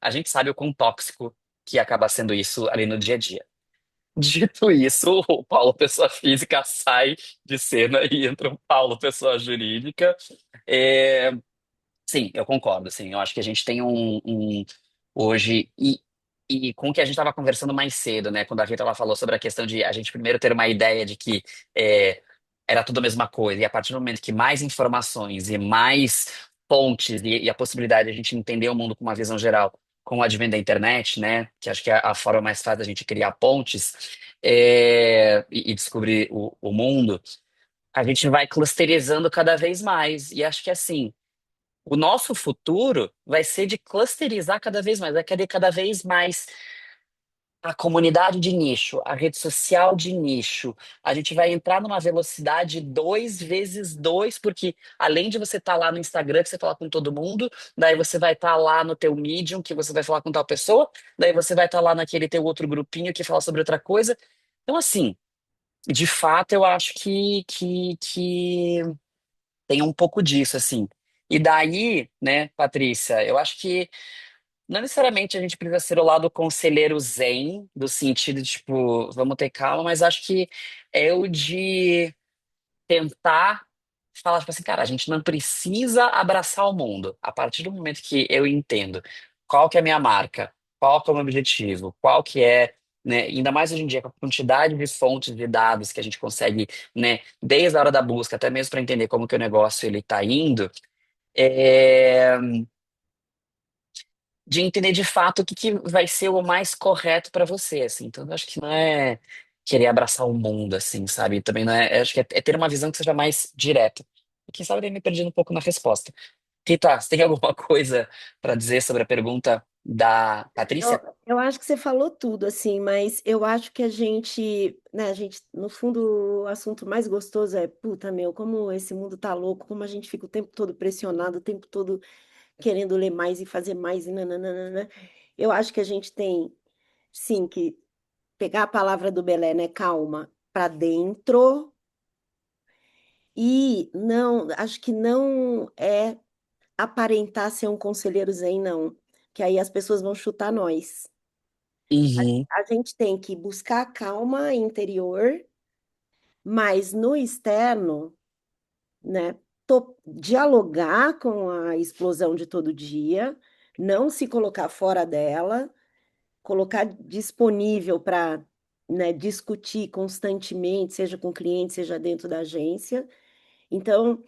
a gente sabe o quão tóxico que acaba sendo isso ali no dia a dia. Dito isso, o Paulo, pessoa física, sai de cena e entra o Paulo, pessoa jurídica. É, sim, eu concordo, sim. Eu acho que a gente tem hoje e com o que a gente estava conversando mais cedo, né? Quando a Rita ela falou sobre a questão de a gente primeiro ter uma ideia de que é, era tudo a mesma coisa, e a partir do momento que mais informações e mais fontes e a possibilidade de a gente entender o mundo com uma visão geral com o advento da internet, né? Que acho que é a forma mais fácil da gente criar pontes e descobrir o mundo, a gente vai clusterizando cada vez mais. E acho que assim. O nosso futuro vai ser de clusterizar cada vez mais, vai querer cada vez mais a comunidade de nicho, a rede social de nicho. A gente vai entrar numa velocidade 2 vezes 2, porque além de você estar lá no Instagram, que você fala com todo mundo, daí você vai estar lá no teu Medium, que você vai falar com tal pessoa, daí você vai estar lá naquele teu outro grupinho que fala sobre outra coisa. Então, assim, de fato, eu acho que tem um pouco disso, assim. E daí, né, Patrícia, eu acho que não necessariamente a gente precisa ser o lado conselheiro zen, do sentido de, tipo, vamos ter calma, mas acho que é o de tentar falar, tipo assim, cara, a gente não precisa abraçar o mundo. A partir do momento que eu entendo qual que é a minha marca, qual que é o meu objetivo, qual que é né? Ainda mais hoje em dia, com a quantidade de fontes de dados que a gente consegue, né, desde a hora da busca, até mesmo para entender como que o negócio ele está indo, é, de entender de fato o que, que vai ser o mais correto para você, assim. Então, eu acho que não é querer abraçar o mundo, assim, sabe? Também não é, eu acho que é ter uma visão que seja mais direta. E quem sabe eu tenha me perdido um pouco na resposta. Rita, você tem alguma coisa para dizer sobre a pergunta da Eu, Patrícia? eu acho que você falou tudo, assim, mas eu acho que a gente, né, a gente, no fundo, o assunto mais gostoso é, puta, meu, como esse mundo tá louco, como a gente fica o tempo todo pressionado, o tempo todo querendo ler mais e fazer mais e nananana. Eu acho que a gente tem, sim, que pegar a palavra do Belé, né, calma, para dentro e não, acho que não é aparentar ser um conselheiro zen, não, que aí as pessoas vão chutar nós. Uhum, A gente tem que buscar a calma interior, mas no externo, né, dialogar com a explosão de todo dia, não se colocar fora dela, colocar disponível para, né, discutir constantemente, seja com cliente, seja dentro da agência. Então,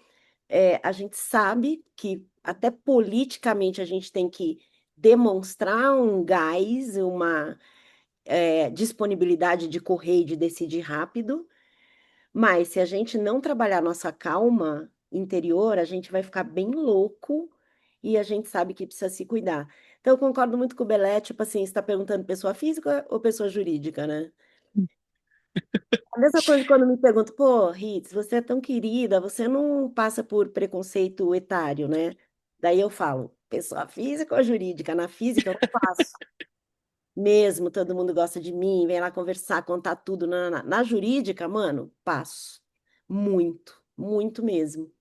a gente sabe que até politicamente a gente tem que demonstrar um gás, uma disponibilidade de correr e de decidir rápido, mas se a gente não trabalhar nossa calma interior, a gente vai ficar bem louco e a gente sabe que precisa se cuidar. Então, eu concordo muito com o Belé, tipo assim, você está perguntando pessoa física ou pessoa jurídica, né? A mesma coisa quando me perguntam, pô, Ritz, você é tão querida, você não passa por preconceito etário, né? Daí eu falo, pessoa física ou jurídica? Na física eu não passo. Mesmo, todo mundo gosta de mim, vem lá conversar, contar tudo. Na jurídica, mano, passo. Muito, muito mesmo.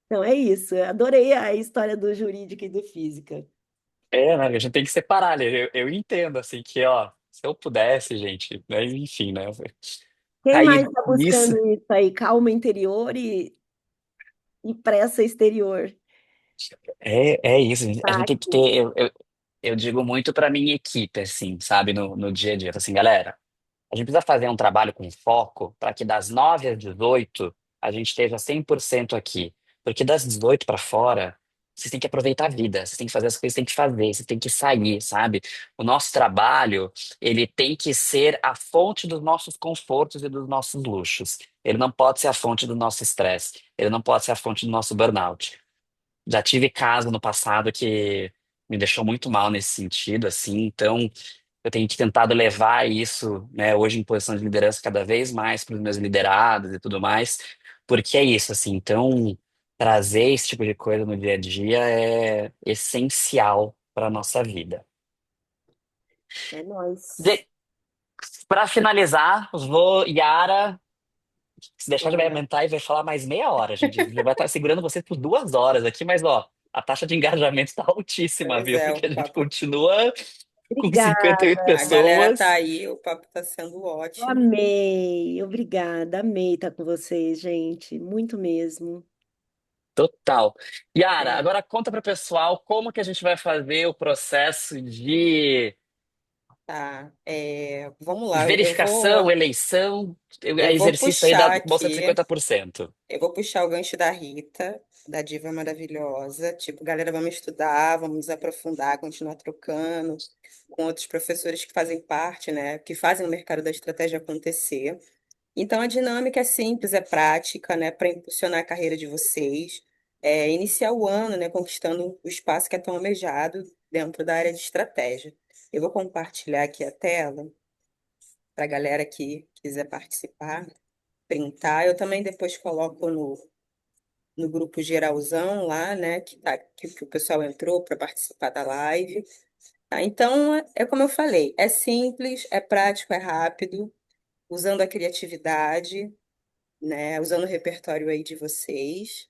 Então é isso. Eu adorei a história do jurídica e do física. é, né? A gente tem que separar, né? Eu entendo, assim, que, ó, se eu pudesse, gente, mas enfim, né? Quem mais Aí, está nisso, buscando isso aí? Calma interior e pressa exterior. é isso. A gente tem que Saque. ter. Eu digo muito para minha equipe, assim, sabe, no dia a dia. Assim, galera, a gente precisa fazer um trabalho com foco para que das 9 às 18 a gente esteja 100% aqui. Porque das 18 para fora, vocês têm que aproveitar a vida, vocês têm que fazer as coisas que têm que fazer, vocês têm que sair, sabe? O nosso trabalho, ele tem que ser a fonte dos nossos confortos e dos nossos luxos. Ele não pode ser a fonte do nosso estresse, ele não pode ser a fonte do nosso burnout. Já tive caso no passado que me deixou muito mal nesse sentido, assim, então eu tenho que tentado levar isso, né, hoje em posição de liderança cada vez mais para os meus liderados e tudo mais, porque é isso, assim, então trazer esse tipo de coisa no dia a dia é essencial para a nossa vida. É nóis. Para finalizar, vou, Yara, se deixar já vai Bora. aumentar e vai falar mais meia hora, gente. Já vai estar segurando você por 2 horas aqui, mas ó, a taxa de engajamento está altíssima, Pois viu? é, o Porque a gente papo. continua com Obrigada. 58 A galera tá pessoas. aí, o papo tá sendo Eu ótimo. amei. Obrigada. Amei estar com vocês, gente. Muito mesmo. Total. Yara, É, agora conta para o pessoal como que a gente vai fazer o processo de tá. Vamos lá, verificação, eleição, eu vou exercício aí da puxar bolsa de aqui. 50%. Eu vou puxar o gancho da Rita, da Diva Maravilhosa. Tipo, galera, vamos estudar, vamos nos aprofundar, continuar trocando com outros professores que fazem parte, né? Que fazem o mercado da estratégia acontecer. Então, a dinâmica é simples, é prática, né? Para impulsionar a carreira de vocês. Iniciar o ano, né? Conquistando o espaço que é tão almejado dentro da área de estratégia. Eu vou compartilhar aqui a tela para a galera que quiser participar, printar. Eu também depois coloco no grupo geralzão lá, né, que o pessoal entrou para participar da live. Tá? Então, é como eu falei, é simples, é prático, é rápido, usando a criatividade, né, usando o repertório aí de vocês.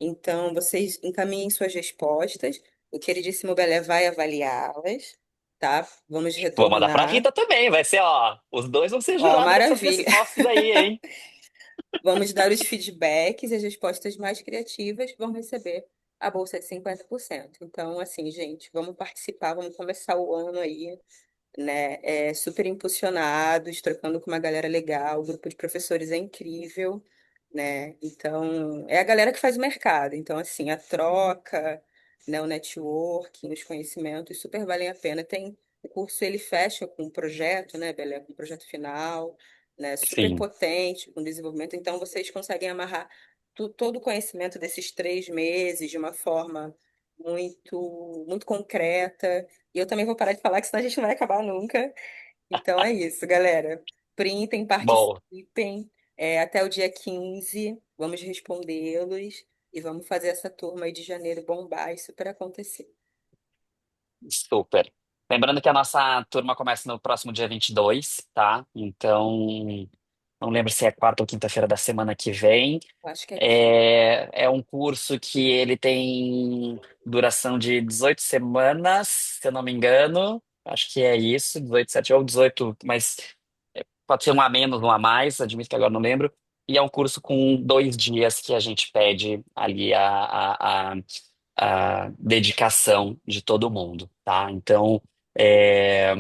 Então, vocês encaminhem suas respostas. O queridíssimo Belé vai avaliá-las, tá? Vamos Vou mandar para a retornar. Rita também, vai ser, ó, os dois vão ser Ó, jurados dessas maravilha. respostas aí, hein? Vamos dar os feedbacks e as respostas mais criativas vão receber a bolsa de 50%. Então, assim, gente, vamos participar, vamos começar o ano aí, né? Super impulsionados, trocando com uma galera legal, o grupo de professores é incrível, né? Então, é a galera que faz o mercado. Então, assim, a troca, né, o networking, os conhecimentos super valem a pena. Tem o curso, ele fecha com um projeto, né, Belé, com um projeto final, né, super Sim, potente, com desenvolvimento. Então, vocês conseguem amarrar todo o conhecimento desses 3 meses de uma forma muito concreta. E eu também vou parar de falar, que senão a gente não vai acabar nunca. Então é isso, galera. Printem, bom, participem. Até o dia 15, vamos respondê-los e vamos fazer essa turma aí de janeiro bombar e super acontecer. super. Lembrando que a nossa turma começa no próximo dia 22, tá? Então, não lembro se é quarta ou quinta-feira da semana que vem. Eu acho que é quinta. É um curso que ele tem duração de 18 semanas, se eu não me engano. Acho que é isso, 18, 7 ou 18, mas pode ser um a menos, um a mais, admito que agora não lembro. E é um curso com 2 dias que a gente pede ali a dedicação de todo mundo, tá? Então, é,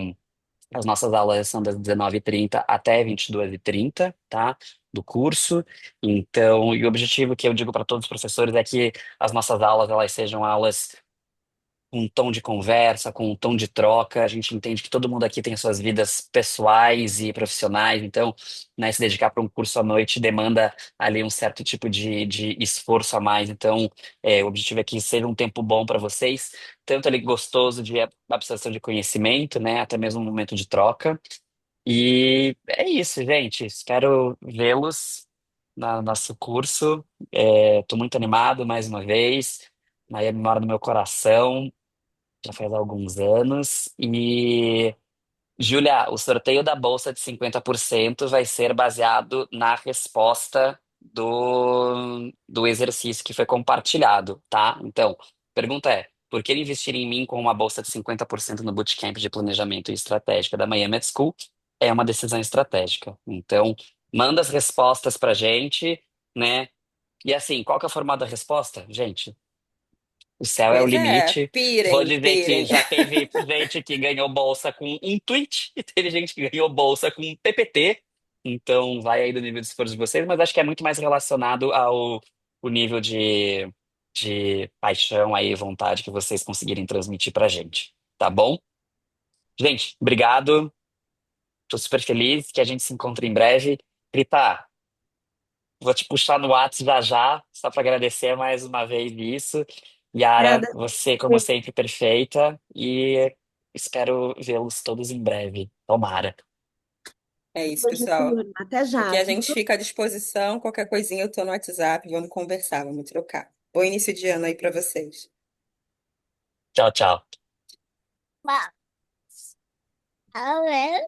as nossas aulas são das 19h30 até 22h30, tá? Do curso. Então, e o objetivo que eu digo para todos os professores é que as nossas aulas elas sejam aulas com um tom de conversa, com um tom de troca. A gente entende que todo mundo aqui tem suas vidas pessoais e profissionais, então, né, se dedicar para um curso à noite demanda ali um certo tipo de esforço a mais. Então, o objetivo é que seja um tempo bom para vocês, tanto ali gostoso de absorção de conhecimento, né, até mesmo um momento de troca. E é isso, gente. Espero vê-los no nosso curso. Estou muito animado mais uma vez. Miami mora no meu coração já faz alguns anos. E, Júlia, o sorteio da bolsa de 50% vai ser baseado na resposta do exercício que foi compartilhado, tá? Então, pergunta é: por que investir em mim com uma bolsa de 50% no Bootcamp de Planejamento e Estratégica da Miami Med School é uma decisão estratégica. Então, manda as respostas pra gente, né? E assim, qual que é o formato da resposta? Gente, o céu é o Pois é, limite. Vou pirem, dizer que pirem. já teve gente que ganhou bolsa com um tweet e teve gente que ganhou bolsa com um PPT. Então, vai aí do nível de esforço de vocês, mas acho que é muito mais relacionado ao o nível de paixão aí, vontade que vocês conseguirem transmitir pra gente. Tá bom? Gente, obrigado. Tô super feliz que a gente se encontre em breve. Rita, vou te puxar no WhatsApp já já, só para agradecer mais uma vez isso. Yara, Nada. você, como sempre, perfeita e espero vê-los todos em breve. Tomara. É isso, Beijo, pessoal. turma. Até Aqui já, a viu? gente fica à disposição. Qualquer coisinha eu tô no WhatsApp. Vamos conversar, vamos trocar. Bom início de ano aí para vocês. Tchau, tchau. A ver,